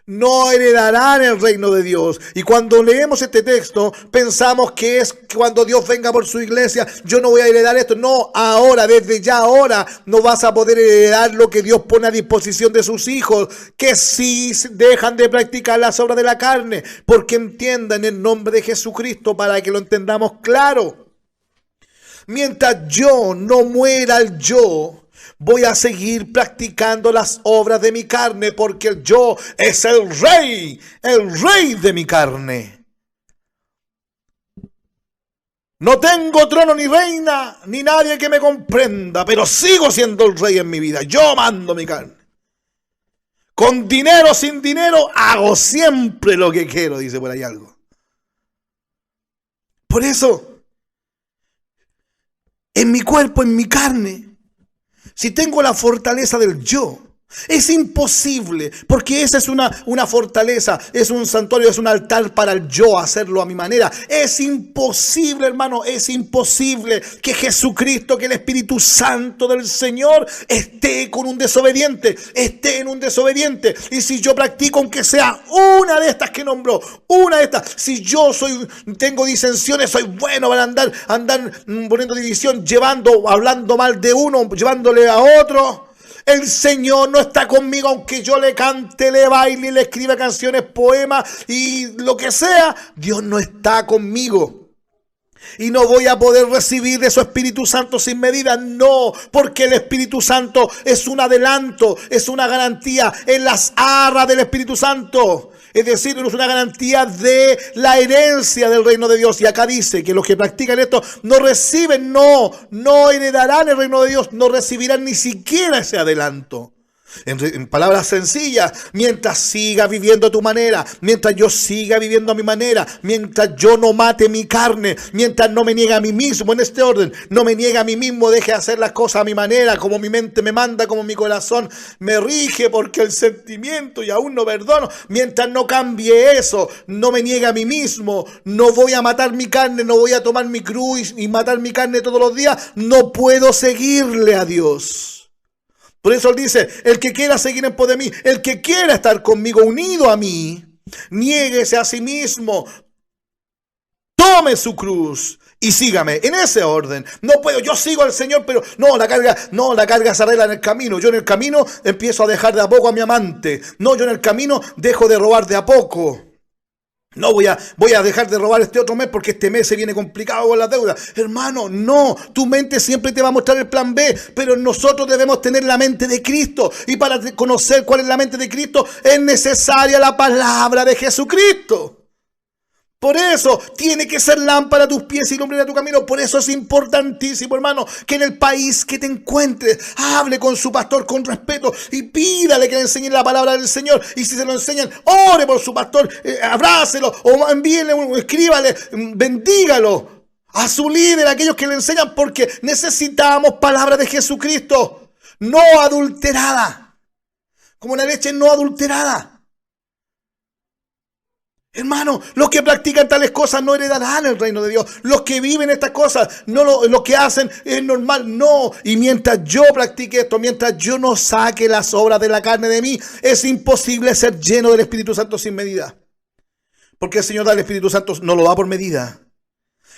no heredarán el reino de Dios. Y cuando leemos este texto, pensamos que es cuando Dios venga por su iglesia, yo no voy a heredar esto. No, ahora, desde ya ahora, no vas a poder heredar lo que Dios pone a disposición de sus hijos, que si dejan de practicar las obras de la carne, porque entiendan el nombre de Jesucristo para que lo entendamos claro. Mientras yo no muera el yo, voy a seguir practicando las obras de mi carne, porque el yo es el rey de mi carne. No tengo trono ni reina, ni nadie que me comprenda, pero sigo siendo el rey en mi vida. Yo mando mi carne. Con dinero, sin dinero, hago siempre lo que quiero, dice por ahí algo. Por eso, en mi cuerpo, en mi carne, si tengo la fortaleza del yo, es imposible, porque esa es una fortaleza, es un santuario, es un altar para el yo, hacerlo a mi manera. Es imposible, hermano, es imposible que Jesucristo, que el Espíritu Santo del Señor esté con un desobediente, esté en un desobediente. Y si yo practico, aunque sea una de estas que nombró, una de estas, si yo tengo disensiones, soy bueno para andar poniendo división, hablando mal de uno, llevándole a otro. El Señor no está conmigo, aunque yo le cante, le baile, le escriba canciones, poemas y lo que sea. Dios no está conmigo. Y no voy a poder recibir de su Espíritu Santo sin medida. No, porque el Espíritu Santo es un adelanto, es una garantía en las arras del Espíritu Santo. Es decir, es una garantía de la herencia del reino de Dios. Y acá dice que los que practican esto no reciben, no heredarán el reino de Dios, no recibirán ni siquiera ese adelanto. En palabras sencillas, mientras siga viviendo a tu manera, mientras yo siga viviendo a mi manera, mientras yo no mate mi carne, mientras no me niegue a mí mismo, en este orden, no me niegue a mí mismo, deje de hacer las cosas a mi manera, como mi mente me manda, como mi corazón me rige, porque el sentimiento y aún no perdono, mientras no cambie eso, no me niegue a mí mismo, no voy a matar mi carne, no voy a tomar mi cruz y matar mi carne todos los días, no puedo seguirle a Dios. Por eso él dice, el que quiera seguir en pos de mí, el que quiera estar conmigo, unido a mí, niéguese a sí mismo, tome su cruz y sígame. En ese orden. No puedo, yo sigo al Señor, pero la carga se arregla en el camino. Yo en el camino empiezo a dejar de a poco a mi amante. No, yo en el camino dejo de robar de a poco. No, voy a dejar de robar este otro mes porque este mes se viene complicado con la deuda. Hermano, no, tu mente siempre te va a mostrar el plan B, pero nosotros debemos tener la mente de Cristo. Y para conocer cuál es la mente de Cristo es necesaria la palabra de Jesucristo. Por eso tiene que ser lámpara a tus pies y lumbrera a tu camino. Por eso es importantísimo, hermano, que en el país que te encuentres, hable con su pastor con respeto y pídale que le enseñe la palabra del Señor. Y si se lo enseñan, ore por su pastor, abrácelo o envíele, escríbale, bendígalo a su líder, a aquellos que le enseñan, porque necesitamos palabra de Jesucristo, no adulterada, como la leche no adulterada. Hermano, los que practican tales cosas no heredarán el reino de Dios. Los que viven estas cosas, no lo que hacen es normal, no. Y mientras yo practique esto, mientras yo no saque las obras de la carne de mí, es imposible ser lleno del Espíritu Santo sin medida. Porque el Señor da el Espíritu Santo, no lo da por medida.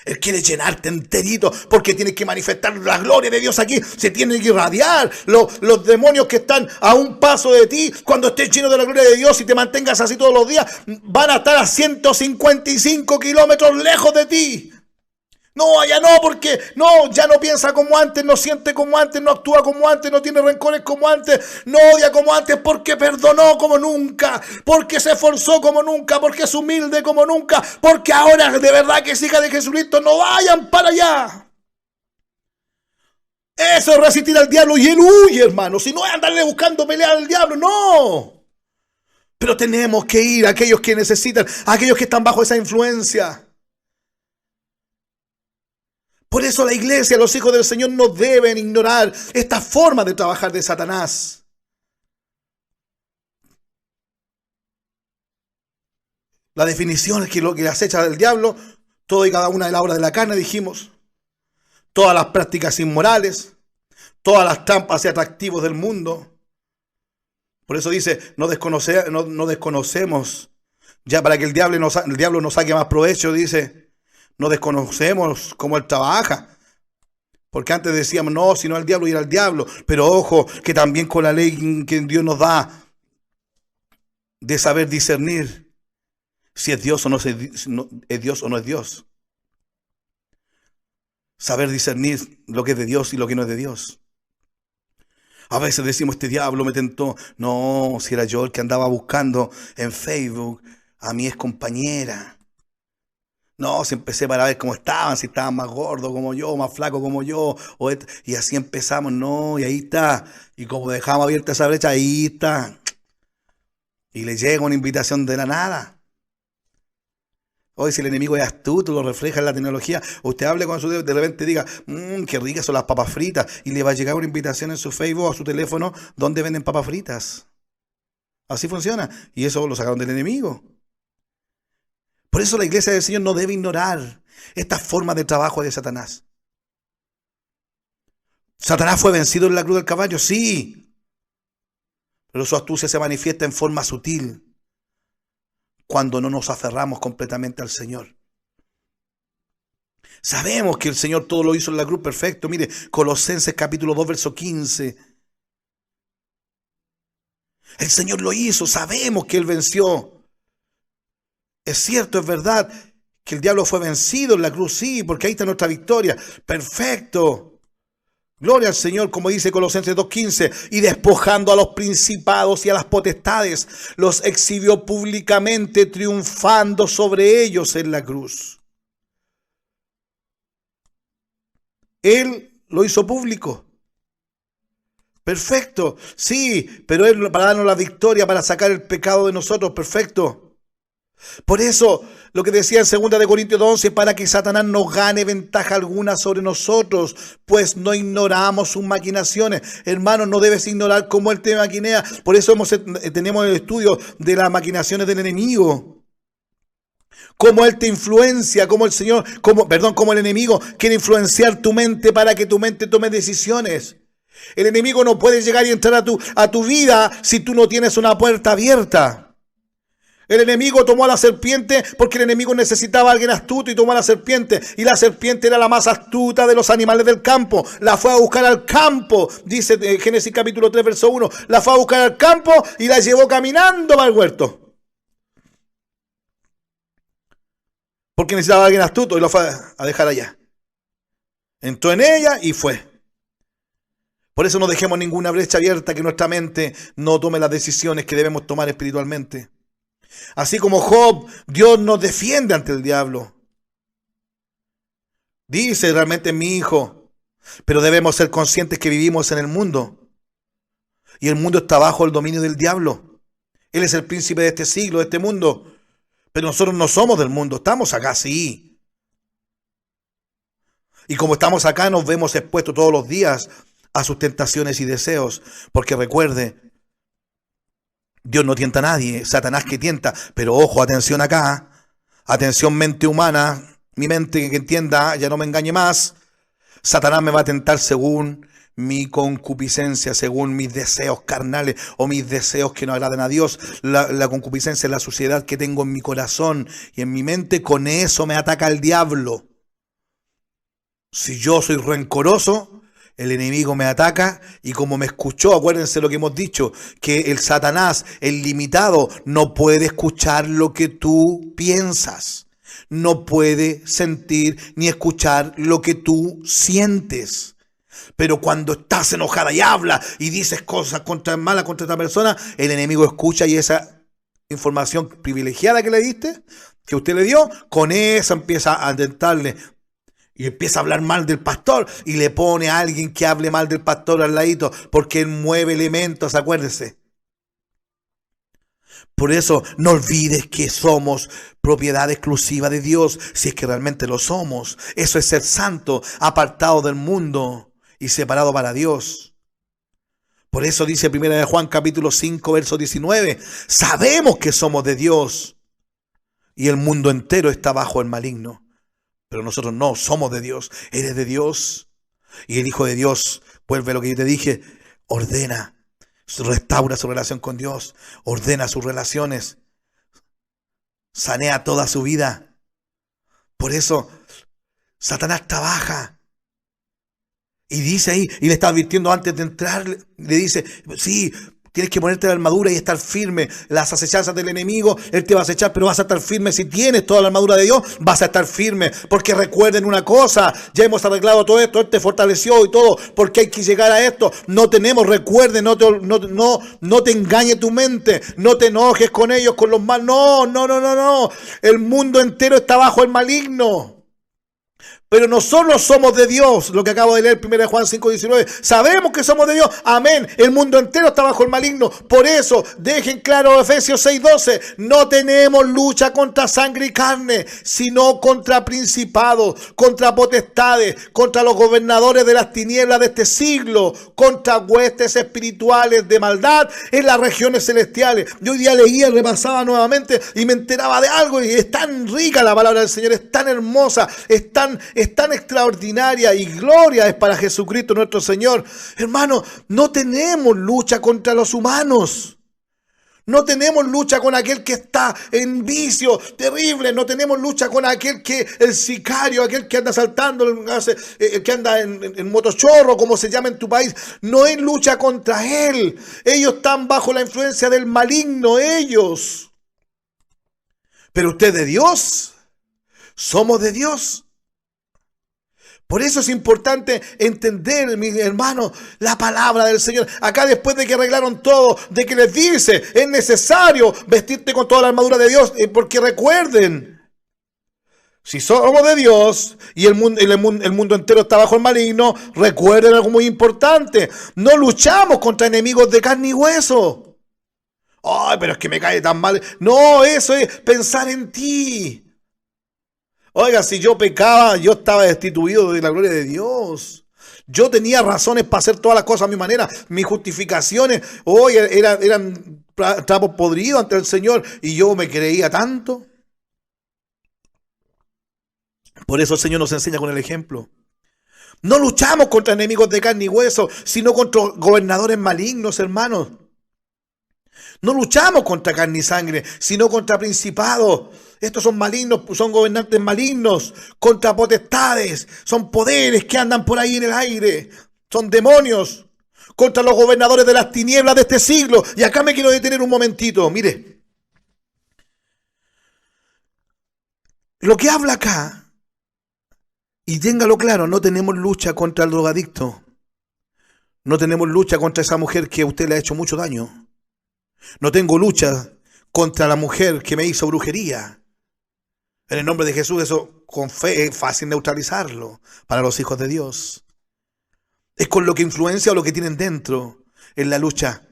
Él quiere llenarte enterito porque tienes que manifestar la gloria de Dios aquí. Se tiene que irradiar. Los demonios que están a un paso de ti, cuando estés lleno de la gloria de Dios y te mantengas así todos los días, van a estar a 155 kilómetros lejos de ti. No, allá no, porque no, ya no piensa como antes, no siente como antes, no actúa como antes, no tiene rencores como antes, no odia como antes, porque perdonó como nunca, porque se esforzó como nunca, porque es humilde como nunca, porque ahora de verdad que es hija de Jesucristo. No vayan para allá. Eso es resistir al diablo y él huye, hermano. Si no es andarle buscando pelear al diablo, no. Pero tenemos que ir a aquellos que necesitan, a aquellos que están bajo esa influencia. Por eso la iglesia, los hijos del Señor no deben ignorar esta forma de trabajar de Satanás. La definición es que lo que acecha del diablo, todo y cada una de las obras de la carne, dijimos, todas las prácticas inmorales, todas las trampas y atractivos del mundo. Por eso dice, no desconocemos, ya para que el diablo nos saque más provecho, dice, no desconocemos cómo él trabaja. Porque antes decíamos, no, si no el diablo ir al diablo. Pero ojo, que también con la ley que Dios nos da de saber discernir si es Dios o no es Dios o no es Dios. Saber discernir lo que es de Dios y lo que no es de Dios. A veces decimos, este diablo me tentó. No, si era yo el que andaba buscando en Facebook a mi ex compañera. No, si empecé para ver cómo estaban, si estaban más gordos como yo, más flacos como yo. Y así empezamos, no, y ahí está. Y como dejamos abierta esa brecha, ahí está. Y le llega una invitación de la nada. Hoy si el enemigo es astuto, lo refleja en la tecnología, usted hable con su dedo, de repente diga, qué ricas son las papas fritas, y le va a llegar una invitación en su Facebook o a su teléfono donde venden papas fritas. Así funciona, y eso lo sacaron del enemigo. Por eso la iglesia del Señor no debe ignorar esta forma de trabajo de Satanás. ¿Satanás fue vencido en la cruz del Calvario? Sí, pero su astucia se manifiesta en forma sutil cuando no nos aferramos completamente al Señor. Sabemos que el Señor todo lo hizo en la cruz perfecto. Mire, Colosenses capítulo 2, verso 15. El Señor lo hizo, sabemos que Él venció. Es cierto, es verdad que el diablo fue vencido en la cruz, sí, porque ahí está nuestra victoria. Perfecto. Gloria al Señor, como dice Colosenses 2:15, y despojando a los principados y a las potestades, los exhibió públicamente, triunfando sobre ellos en la cruz. Él lo hizo público. Perfecto, sí, pero Él para darnos la victoria, para sacar el pecado de nosotros, perfecto. Por eso, lo que decía en 2 Corintios 11, para que Satanás no gane ventaja alguna sobre nosotros, pues no ignoramos sus maquinaciones. Hermanos, no debes ignorar cómo Él te maquinea. Por eso tenemos el estudio de las maquinaciones del enemigo. Cómo Él te influencia, cómo el enemigo quiere influenciar tu mente para que tu mente tome decisiones. El enemigo no puede llegar y entrar a tu vida si tú no tienes una puerta abierta. El enemigo tomó a la serpiente porque el enemigo necesitaba a alguien astuto y tomó a la serpiente. Y la serpiente era la más astuta de los animales del campo. La fue a buscar al campo, dice Génesis capítulo 3, verso 1. La fue a buscar al campo y la llevó caminando para el huerto. Porque necesitaba a alguien astuto y lo fue a dejar allá. Entró en ella y fue. Por eso no dejemos ninguna brecha abierta que nuestra mente no tome las decisiones que debemos tomar espiritualmente. Así como Job, Dios nos defiende ante el diablo. Dice realmente mi hijo, pero debemos ser conscientes que vivimos en el mundo. Y el mundo está bajo el dominio del diablo. Él es el príncipe de este siglo, de este mundo. Pero nosotros no somos del mundo, estamos acá, sí. Y como estamos acá, nos vemos expuestos todos los días a sus tentaciones y deseos. Porque recuerde, Dios no tienta a nadie, Satanás que tienta. Pero ojo, atención acá, atención mente humana, mi mente que entienda, ya no me engañe más. Satanás me va a tentar según mi concupiscencia, según mis deseos carnales o mis deseos que no agradan a Dios. La concupiscencia es la suciedad que tengo en mi corazón y en mi mente, con eso me ataca el diablo. Si yo soy rencoroso, el enemigo me ataca y como me escuchó, acuérdense lo que hemos dicho, que el Satanás, el limitado, no puede escuchar lo que tú piensas. No puede sentir ni escuchar lo que tú sientes. Pero cuando estás enojada y hablas y dices cosas malas contra esta persona, el enemigo escucha y esa información privilegiada que le diste, que usted le dio, con esa empieza a tentarle. Y empieza a hablar mal del pastor y le pone a alguien que hable mal del pastor al ladito porque él mueve elementos, acuérdese. Por eso no olvides que somos propiedad exclusiva de Dios, si es que realmente lo somos. Eso es ser santo, apartado del mundo y separado para Dios. Por eso dice 1 de Juan capítulo 5, verso 19, sabemos que somos de Dios y el mundo entero está bajo el maligno. Pero nosotros no, somos de Dios. Eres de Dios. Y el Hijo de Dios, vuelve a lo que yo te dije, ordena, restaura su relación con Dios, ordena sus relaciones, sanea toda su vida. Por eso Satanás trabaja. Y dice ahí, y le está advirtiendo antes de entrar, le dice, sí, tienes que ponerte la armadura y estar firme. Las acechanzas del enemigo, él te va a acechar, pero vas a estar firme. Si tienes toda la armadura de Dios, vas a estar firme. Porque recuerden una cosa, ya hemos arreglado todo esto, Él te fortaleció y todo, porque hay que llegar a esto. No tenemos, recuerden, no te engañe tu mente, no te enojes con ellos, con los malos. No. El mundo entero está bajo el maligno. Pero nosotros somos de Dios, lo que acabo de leer 1 Juan 5:19. Sabemos que somos de Dios, amén. El mundo entero está bajo el maligno. Por eso, dejen claro Efesios 6:12. No tenemos lucha contra sangre y carne, sino contra principados, contra potestades, contra los gobernadores de las tinieblas de este siglo, contra huestes espirituales de maldad en las regiones celestiales. Yo hoy día leía, repasaba nuevamente y me enteraba de algo, y es tan rica la palabra del Señor, es tan hermosa, es tan extraordinaria, y gloria es para Jesucristo nuestro Señor. Hermano, no tenemos lucha contra los humanos. No tenemos lucha con aquel que está en vicio terrible. No tenemos lucha con aquel que, el sicario, aquel que anda saltando, que anda en motochorro, como se llama en tu país. No hay lucha contra él. Ellos están bajo la influencia del maligno, ellos. Pero usted es de Dios. Somos de Dios. Por eso es importante entender, mis hermanos, la palabra del Señor. Acá, después de que arreglaron todo, de que les dice, es necesario vestirte con toda la armadura de Dios, porque recuerden, si somos de Dios y el mundo entero está bajo el maligno, recuerden algo muy importante: no luchamos contra enemigos de carne y hueso. Ay, pero es que me cae tan mal. No, eso es pensar en ti. Oiga, si yo pecaba, yo estaba destituido de la gloria de Dios. Yo tenía razones para hacer todas las cosas a mi manera. Mis justificaciones, eran trapos podridos ante el Señor, y yo me creía tanto. Por eso el Señor nos enseña con el ejemplo. No luchamos contra enemigos de carne y hueso, sino contra gobernadores malignos, hermanos. No luchamos contra carne y sangre, sino contra principados. Estos son malignos, son gobernantes malignos, contra potestades, son poderes que andan por ahí en el aire, son demonios, contra los gobernadores de las tinieblas de este siglo. Y acá me quiero detener un momentito, mire. Lo que habla acá, y téngalo claro, no tenemos lucha contra el drogadicto. No tenemos lucha contra esa mujer que a usted le ha hecho mucho daño. No tengo lucha contra la mujer que me hizo brujería. En el nombre de Jesús, eso con fe es fácil neutralizarlo para los hijos de Dios. Es con lo que influencia o lo que tienen dentro en la lucha.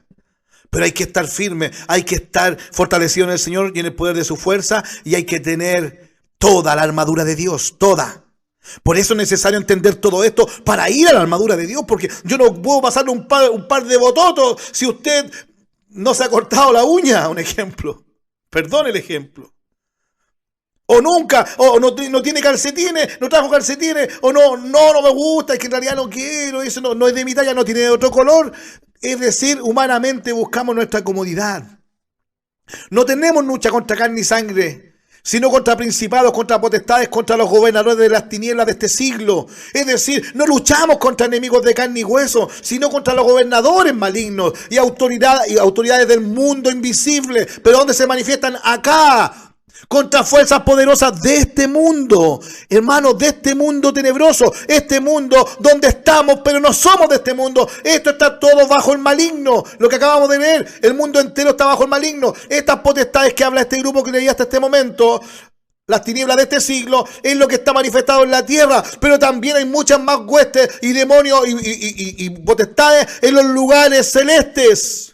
Pero hay que estar firme, hay que estar fortalecido en el Señor y en el poder de su fuerza, y hay que tener toda la armadura de Dios, toda. Por eso es necesario entender todo esto para ir a la armadura de Dios, porque yo no puedo pasarle un par de bototos si usted no se ha cortado la uña, un ejemplo. Perdón el ejemplo. O nunca, o no tiene calcetines, no trajo calcetines, o no me gusta, es que en realidad no quiero, eso no es de mi talla, no tiene otro color. Es decir, humanamente buscamos nuestra comodidad. No tenemos lucha contra carne y sangre, sino contra principados, contra potestades, contra los gobernadores de las tinieblas de este siglo. Es decir, no luchamos contra enemigos de carne y hueso, sino contra los gobernadores malignos y autoridades del mundo invisible. ¿Pero dónde se manifiestan? Acá. Contra fuerzas poderosas de este mundo, hermanos, de este mundo tenebroso, este mundo donde estamos, pero no somos de este mundo. Esto está todo bajo el maligno, lo que acabamos de leer, el mundo entero está bajo el maligno. Estas potestades que habla este grupo que leí hasta este momento, las tinieblas de este siglo, es lo que está manifestado en la tierra, pero también hay muchas más huestes y demonios y potestades en los lugares celestes.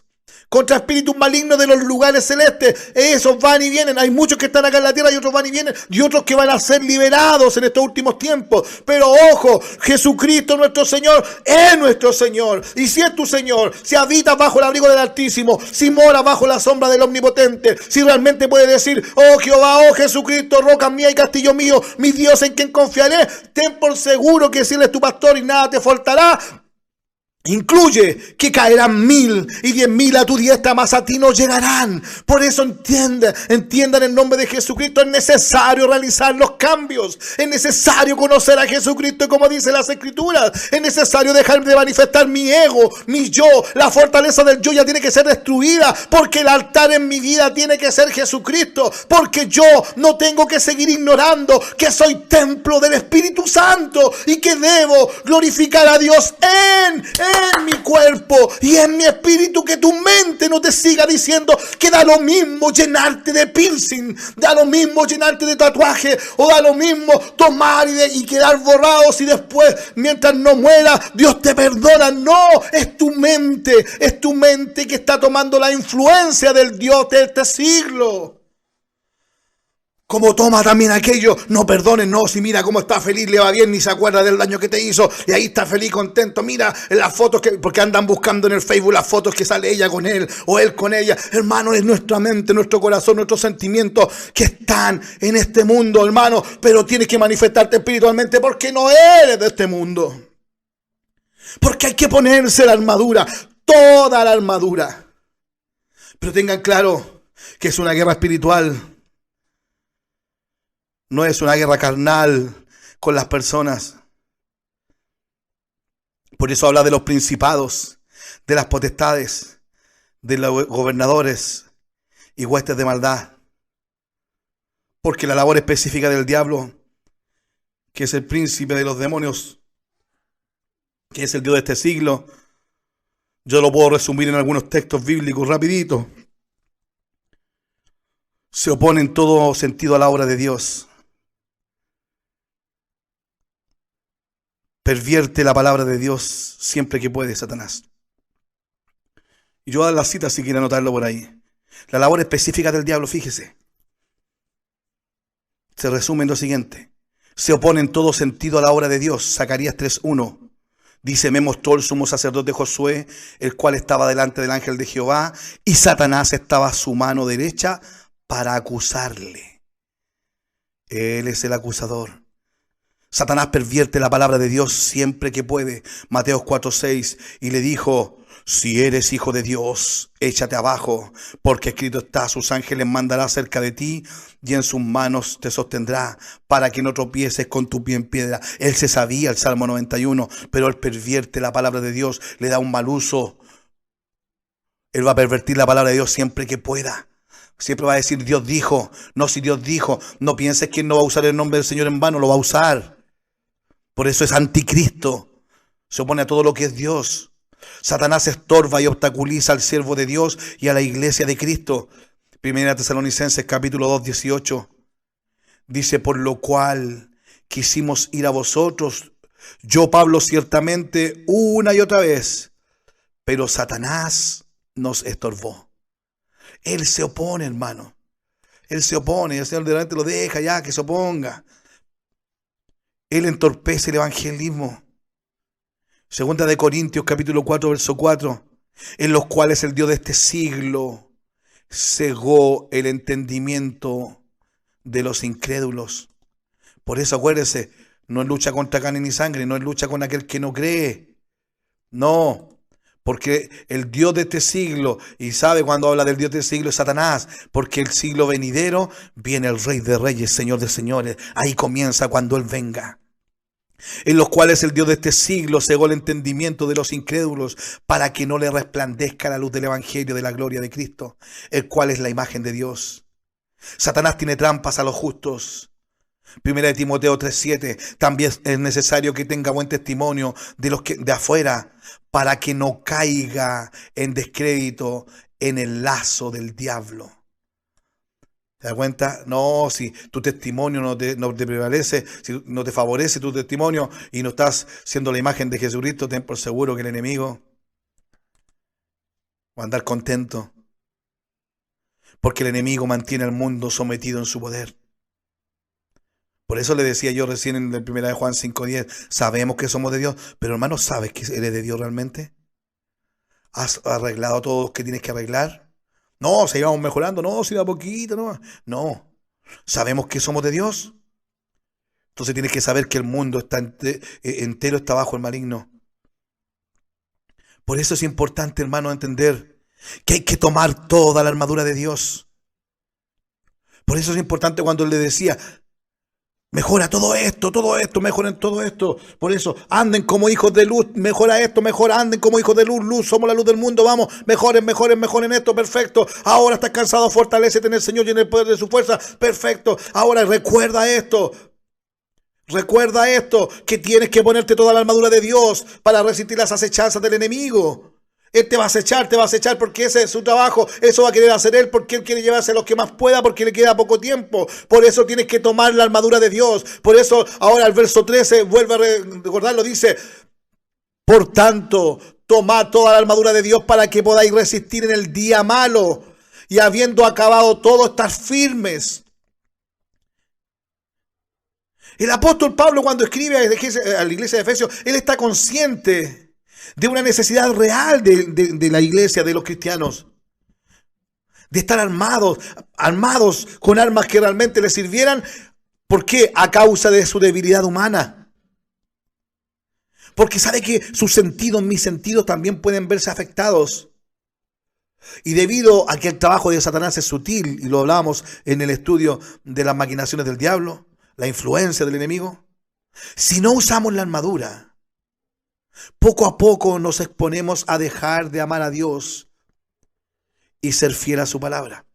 contra espíritus malignos de los lugares celestes. Esos van y vienen. Hay muchos que están acá en la tierra y otros van y vienen. Y otros que van a ser liberados en estos últimos tiempos. Pero ojo, Jesucristo nuestro Señor es nuestro Señor. Y si es tu Señor, si habitas bajo el abrigo del Altísimo, si moras bajo la sombra del Omnipotente, si realmente puedes decir, oh Jehová, oh Jesucristo, roca mía y castillo mío, mi Dios en quien confiaré, ten por seguro que si Él es tu pastor y nada te faltará. Incluye que caerán 1000 y 10.000 a tu diestra, mas a ti no llegarán. Por eso entiendan en nombre de Jesucristo. Es necesario realizar los cambios. Es necesario conocer a Jesucristo, como dice las Escrituras. Es necesario dejar de manifestar mi ego, mi yo. La fortaleza del yo ya tiene que ser destruida, porque el altar en mi vida tiene que ser Jesucristo. Porque yo no tengo que seguir ignorando que soy templo del Espíritu Santo y que debo glorificar a Dios en mi cuerpo y en mi espíritu. Que tu mente no te siga diciendo que da lo mismo llenarte de piercing, da lo mismo llenarte de tatuaje, o da lo mismo tomar y quedar borrados y después, mientras no muera, Dios te perdona. No, es tu mente que está tomando la influencia del Dios de este siglo. Como toma también aquello, no perdones, no, si mira cómo está feliz, le va bien, ni se acuerda del daño que te hizo, y ahí está feliz, contento, mira en las fotos, porque andan buscando en el Facebook las fotos que sale ella con él, o él con ella. Hermano, es nuestra mente, nuestro corazón, nuestros sentimientos que están en este mundo, hermano, pero tienes que manifestarte espiritualmente porque no eres de este mundo. Porque hay que ponerse la armadura, toda la armadura. Pero tengan claro que es una guerra espiritual. No es una guerra carnal con las personas. Por eso habla de los principados, de las potestades, de los gobernadores y huestes de maldad. Porque la labor específica del diablo, que es el príncipe de los demonios, que es el Dios de este siglo, yo lo puedo resumir en algunos textos bíblicos rapidito. Se opone en todo sentido a la obra de Dios. Pervierte la palabra de Dios siempre que puede, Satanás. Y yo voy a dar la cita si quiere anotarlo por ahí. La labor específica del diablo, fíjese, se resume en lo siguiente. Se opone en todo sentido a la obra de Dios. Zacarías 3:1. Dice, me mostró el sumo sacerdote Josué, el cual estaba delante del ángel de Jehová, y Satanás estaba a su mano derecha para acusarle. Él es el acusador. Satanás pervierte la palabra de Dios siempre que puede. Mateo 4:6, y le dijo, si eres hijo de Dios, échate abajo, porque escrito está, sus ángeles mandará cerca de ti, y en sus manos te sostendrá, para que no tropieces con tu pie en piedra. Él se sabía el Salmo 91, pero él pervierte la palabra de Dios, le da un mal uso. Él va a pervertir la palabra de Dios siempre que pueda. Siempre va a decir, Dios dijo. No, si Dios dijo, no pienses que él no va a usar el nombre del Señor en vano, lo va a usar. Por eso es anticristo. Se opone a todo lo que es Dios. Satanás estorba y obstaculiza al siervo de Dios y a la iglesia de Cristo. Primera Tesalonicenses capítulo 2:18. Dice, por lo cual quisimos ir a vosotros, yo Pablo ciertamente una y otra vez, pero Satanás nos estorbó. Él se opone, hermano. Él se opone, el Señor de repente lo deja ya, que se oponga. Él entorpece el evangelismo. Segunda de Corintios capítulo 4, verso 4. En los cuales el Dios de este siglo cegó el entendimiento de los incrédulos. Por eso acuérdense, no es lucha contra carne ni sangre, no es lucha con aquel que no cree. No, porque el Dios de este siglo, y sabe cuando habla del Dios de este siglo es Satanás, porque el siglo venidero viene el Rey de Reyes, Señor de Señores. Ahí comienza cuando Él venga. En los cuales el Dios de este siglo cegó el entendimiento de los incrédulos para que no le resplandezca la luz del evangelio de la gloria de Cristo, el cual es la imagen de Dios. Satanás tiene trampas a los justos. Primera de Timoteo 3:7. También es necesario que tenga buen testimonio de los que de afuera, para que no caiga en descrédito en el lazo del diablo. ¿Te das cuenta? No, si tu testimonio no te prevalece, si no te favorece tu testimonio y no estás siendo la imagen de Jesucristo, ten por seguro que el enemigo o andar contento, porque el enemigo mantiene al mundo sometido en su poder. Por eso le decía yo recién en la primera de Juan 5:10, sabemos que somos de Dios, pero hermano, ¿sabes que eres de Dios realmente? ¿Has arreglado todo lo que tienes que arreglar? No, seguimos mejorando, no, si da poquito, no. No, ¿sabemos que somos de Dios? Entonces tienes que saber que el mundo está entero está bajo el maligno. Por eso es importante, hermano, entender que hay que tomar toda la armadura de Dios. Por eso es importante cuando él le decía, mejora todo esto, mejoren todo esto. Por eso, anden como hijos de luz, mejora esto, mejora, anden como hijos de luz, luz, somos la luz del mundo, vamos, mejoren esto, perfecto. Ahora estás cansado, fortalécete en el Señor y en el poder de su fuerza, perfecto. Ahora recuerda esto, que tienes que ponerte toda la armadura de Dios para resistir las acechanzas del enemigo. Él te va a acechar porque ese es su trabajo, eso va a querer hacer él porque él quiere llevarse lo que más pueda porque le queda poco tiempo. Por eso tienes que tomar la armadura de Dios. Por eso ahora el verso 13, vuelve a recordarlo, dice, por tanto, tomad toda la armadura de Dios para que podáis resistir en el día malo y habiendo acabado todo, estar firmes. El apóstol Pablo cuando escribe a la iglesia de Efesios, él está consciente de una necesidad real de la iglesia, de los cristianos, de estar armados con armas que realmente les sirvieran. ¿Por qué? A causa de su debilidad humana. Porque sabe que sus sentidos, mis sentidos también pueden verse afectados. Y debido a que el trabajo de Satanás es sutil, y lo hablábamos en el estudio de las maquinaciones del diablo, la influencia del enemigo, si no usamos la armadura, poco a poco nos exponemos a dejar de amar a Dios y ser fiel a su palabra.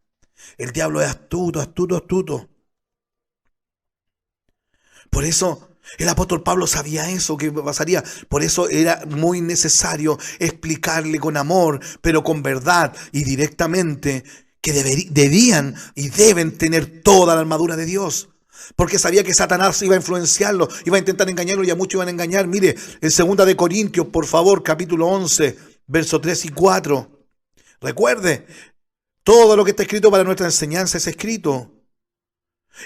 El diablo es astuto. Por eso el apóstol Pablo sabía eso que pasaría. Por eso era muy necesario explicarle con amor, pero con verdad y directamente, que debían y deben tener toda la armadura de Dios. Porque sabía que Satanás iba a influenciarlo, iba a intentar engañarlo y a muchos iban a engañar. Mire, en 2 de Corintios, por favor, capítulo 11, versos 3 y 4. Recuerde, todo lo que está escrito para nuestra enseñanza es escrito.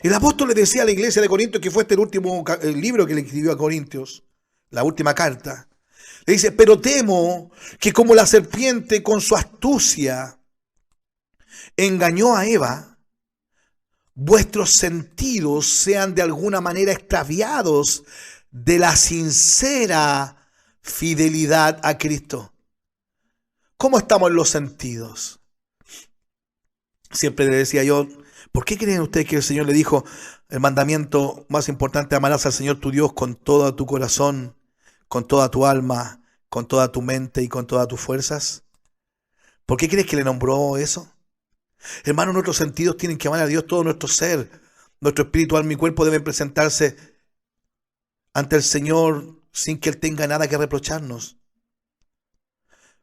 El apóstol le decía a la iglesia de Corintios, que fue el último libro que le escribió a Corintios, la última carta. Le dice, pero temo que como la serpiente con su astucia engañó a Eva, vuestros sentidos sean de alguna manera extraviados de la sincera fidelidad a Cristo. ¿Cómo estamos en los sentidos? Siempre le decía yo, ¿por qué creen ustedes que el Señor le dijo el mandamiento más importante, amarás al Señor tu Dios con todo tu corazón, con toda tu alma, con toda tu mente y con todas tus fuerzas? ¿Por qué crees que le nombró eso? Hermanos, nuestros sentidos tienen que amar a Dios, todo nuestro ser, nuestro espíritu, alma y cuerpo deben presentarse ante el Señor sin que Él tenga nada que reprocharnos.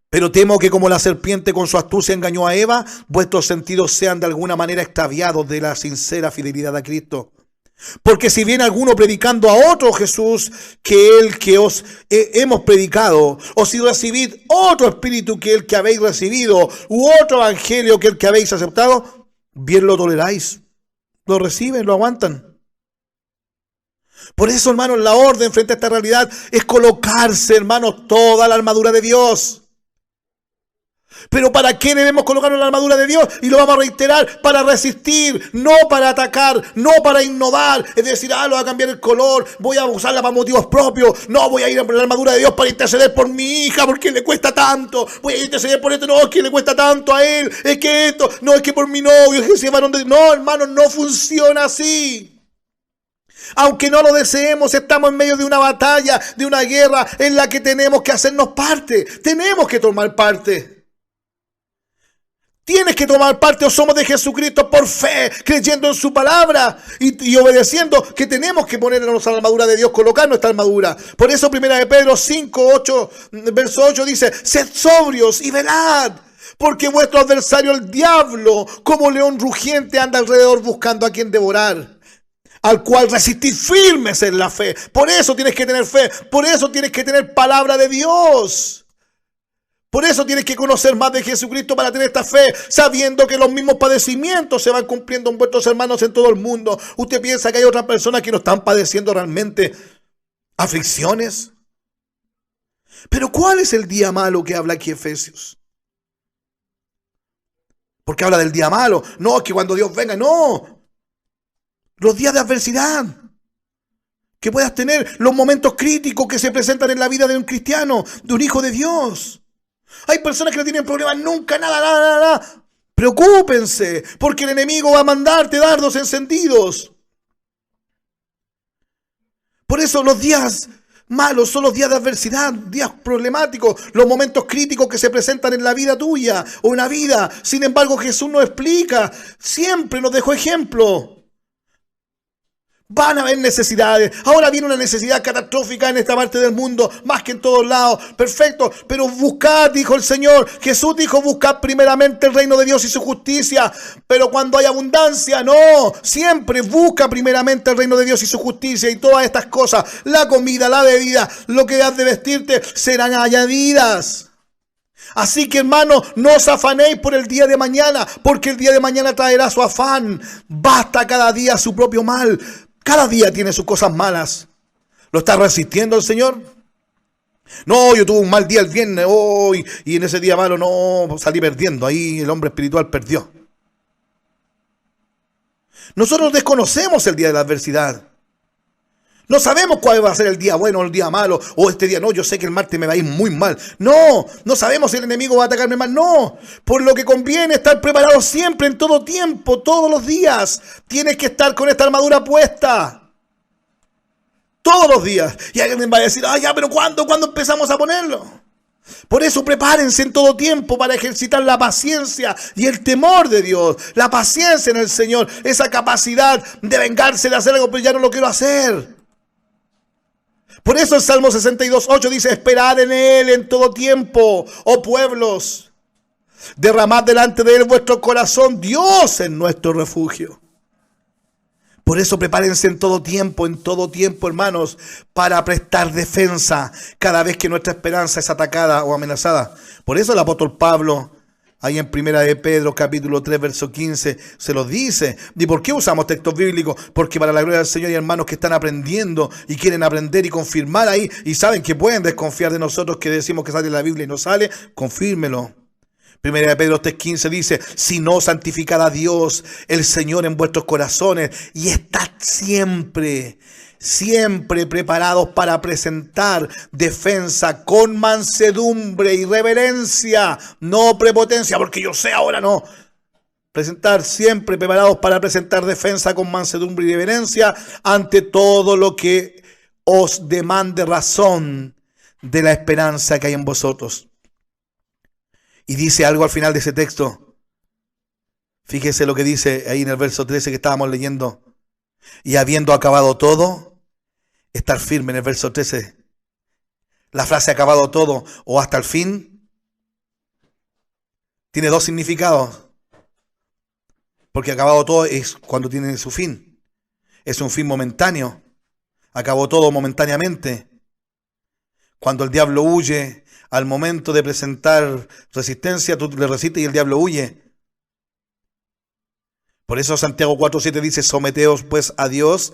Pero temo que como la serpiente con su astucia engañó a Eva, vuestros sentidos sean de alguna manera extraviados de la sincera fidelidad a Cristo. Porque si viene alguno predicando a otro Jesús que el que os hemos predicado, o si recibid otro espíritu que el que habéis recibido, u otro evangelio que el que habéis aceptado, bien lo toleráis, lo reciben, lo aguantan. Por eso, hermanos, la orden frente a esta realidad es colocarse, hermanos, toda la armadura de Dios. Pero ¿para qué debemos colocarnos la armadura de Dios? Y lo vamos a reiterar, para resistir, no para atacar, no para innovar. Es decir, lo voy a cambiar el color, voy a usarla para motivos propios. No, voy a ir a la armadura de Dios para interceder por mi hija, porque le cuesta tanto. Voy a interceder por esto, no, es que le cuesta tanto a él. Es que esto, no, es que por mi novio, es que se varón de... No, hermanos, no funciona así. Aunque no lo deseemos, estamos en medio de una batalla, de una guerra en la que tenemos que hacernos parte. Tenemos que tomar parte. Tienes que tomar parte, o somos de Jesucristo por fe, creyendo en su palabra y obedeciendo, que tenemos que ponernos a la armadura de Dios, colocar nuestra armadura. Por eso 1 de Pedro 5, verso 8 dice, sed sobrios y velad, porque vuestro adversario el diablo, como león rugiente, anda alrededor buscando a quien devorar, al cual resistid firmes en la fe. Por eso tienes que tener fe, por eso tienes que tener palabra de Dios. Por eso tienes que conocer más de Jesucristo para tener esta fe, sabiendo que los mismos padecimientos se van cumpliendo en vuestros hermanos en todo el mundo. ¿Usted piensa que hay otras personas que no están padeciendo realmente aflicciones? Pero ¿cuál es el día malo que habla aquí Efesios? Porque habla del día malo. No, es que cuando Dios venga, no. Los días de adversidad que puedas tener, los momentos críticos que se presentan en la vida de un cristiano, de un hijo de Dios. Hay personas que no tienen problemas nunca, nada. Preocúpense, porque el enemigo va a mandarte dardos encendidos. Por eso los días malos son los días de adversidad, días problemáticos, los momentos críticos que se presentan en la vida tuya o en la vida. Sin embargo, Jesús nos explica, siempre nos dejó ejemplo. Van a haber necesidades. Ahora viene una necesidad catastrófica en esta parte del mundo, más que en todos lados. Perfecto, pero buscad, dijo el Señor. Jesús dijo, buscad primeramente el reino de Dios y su justicia. Pero cuando hay abundancia, no. Siempre busca primeramente el reino de Dios y su justicia. Y todas estas cosas, la comida, la bebida, lo que has de vestirte, serán añadidas. Así que, hermano, no os afanéis por el día de mañana, porque el día de mañana traerá su afán. Basta cada día su propio mal. Cada día tiene sus cosas malas. ¿Lo está resistiendo el Señor? No, yo tuve un mal día el viernes hoy y en ese día malo no salí perdiendo. Ahí el hombre espiritual perdió. Nosotros desconocemos el día de la adversidad. No sabemos cuál va a ser el día bueno o el día malo. O este día, no, yo sé que el martes me va a ir muy mal. No sabemos si el enemigo va a atacarme mal. No, por lo que conviene estar preparado siempre, en todo tiempo, todos los días. Tienes que estar con esta armadura puesta. Todos los días. Y alguien va a decir, ya, pero ¿cuándo empezamos a ponerlo? Por eso prepárense en todo tiempo para ejercitar la paciencia y el temor de Dios. La paciencia en el Señor. Esa capacidad de vengarse de hacer algo, pero ya no lo quiero hacer. Por eso el Salmo 62:8 dice, esperad en Él en todo tiempo, oh pueblos. Derramad delante de Él vuestro corazón, Dios es nuestro refugio. Por eso prepárense en todo tiempo, hermanos, para prestar defensa cada vez que nuestra esperanza es atacada o amenazada. Por eso el apóstol Pablo, ahí en Primera de Pedro, capítulo 3, verso 15, se los dice. ¿Y por qué usamos textos bíblicos? Porque para la gloria del Señor hay hermanos que están aprendiendo y quieren aprender y confirmar ahí. Y saben que pueden desconfiar de nosotros que decimos que sale la Biblia y no sale. Confírmelo. Primera de Pedro 3:15 dice, si no, santificad a Dios, el Señor en vuestros corazones y estad siempre preparados para presentar defensa con mansedumbre y reverencia, no prepotencia, porque yo sé ahora, no. Presentar siempre preparados para presentar defensa con mansedumbre y reverencia ante todo lo que os demande razón de la esperanza que hay en vosotros. Y dice algo al final de ese texto. Fíjese lo que dice ahí en el verso 13 que estábamos leyendo. Y habiendo acabado todo, estar firme en el verso 13. La frase acabado todo o hasta el fin tiene dos significados. Porque acabado todo es cuando tiene su fin. Es un fin momentáneo. Acabó todo momentáneamente. Cuando el diablo huye, al momento de presentar resistencia, tú le resistes y el diablo huye. Por eso Santiago 4:7 dice, someteos pues a Dios,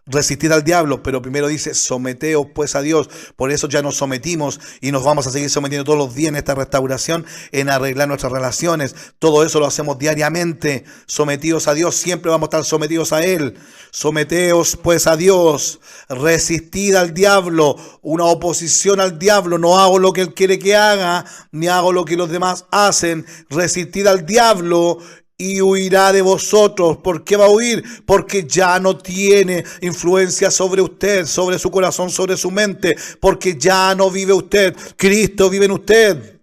resistid al diablo, pero primero dice, someteos pues a Dios. Por eso ya nos sometimos y nos vamos a seguir sometiendo todos los días en esta restauración, en arreglar nuestras relaciones. Todo eso lo hacemos diariamente, sometidos a Dios, siempre vamos a estar sometidos a Él. Someteos pues a Dios, resistid al diablo, una oposición al diablo. No hago lo que Él quiere que haga, ni hago lo que los demás hacen. Resistid al diablo y huirá de vosotros. ¿Por qué va a huir? Porque ya no tiene influencia sobre usted, sobre su corazón, sobre su mente. Porque ya no vive usted. Cristo vive en usted.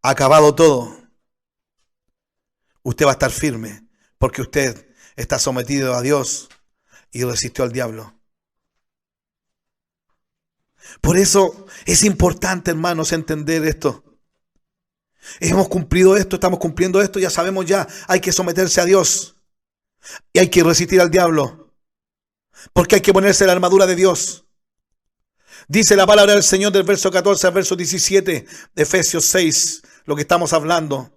Acabado todo, usted va a estar firme. Porque usted está sometido a Dios y resistió al diablo. Por eso es importante, hermanos, entender esto. Hemos cumplido esto, estamos cumpliendo esto, ya sabemos ya, hay que someterse a Dios y hay que resistir al diablo, porque hay que ponerse la armadura de Dios. Dice la palabra del Señor del verso 14 al verso 17 de Efesios 6, lo que estamos hablando.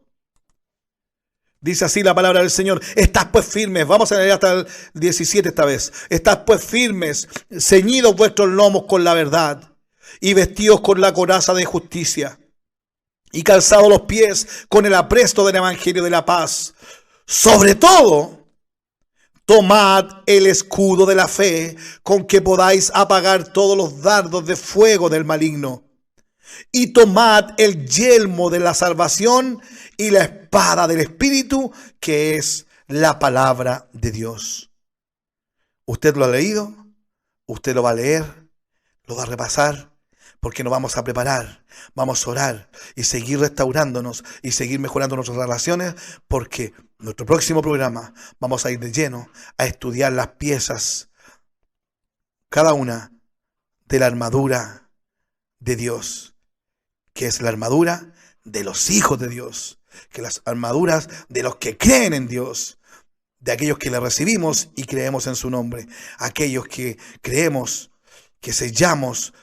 Dice así la palabra del Señor: estad pues firmes. Vamos a leer hasta el 17 esta vez. Estad pues firmes, ceñidos vuestros lomos con la verdad, y vestidos con la coraza de justicia, y calzados los pies con el apresto del evangelio de la paz. Sobre todo, tomad el escudo de la fe, con que podáis apagar todos los dardos de fuego del maligno. Y tomad el yelmo de la salvación y la espada del Espíritu, que es la palabra de Dios. ¿Usted lo ha leído? ¿Usted lo va a leer? ¿Lo va a repasar? Porque nos vamos a preparar, vamos a orar y seguir restaurándonos y seguir mejorando nuestras relaciones, porque nuestro próximo programa vamos a ir de lleno a estudiar las piezas, cada una, de la armadura de Dios, que es la armadura de los hijos de Dios, que las armaduras de los que creen en Dios, de aquellos que le recibimos y creemos en su nombre, aquellos que creemos, que sellamos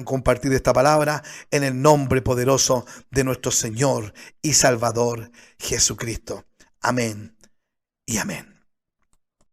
compartir esta palabra en el nombre poderoso de nuestro Señor y Salvador Jesucristo. Amén y amén.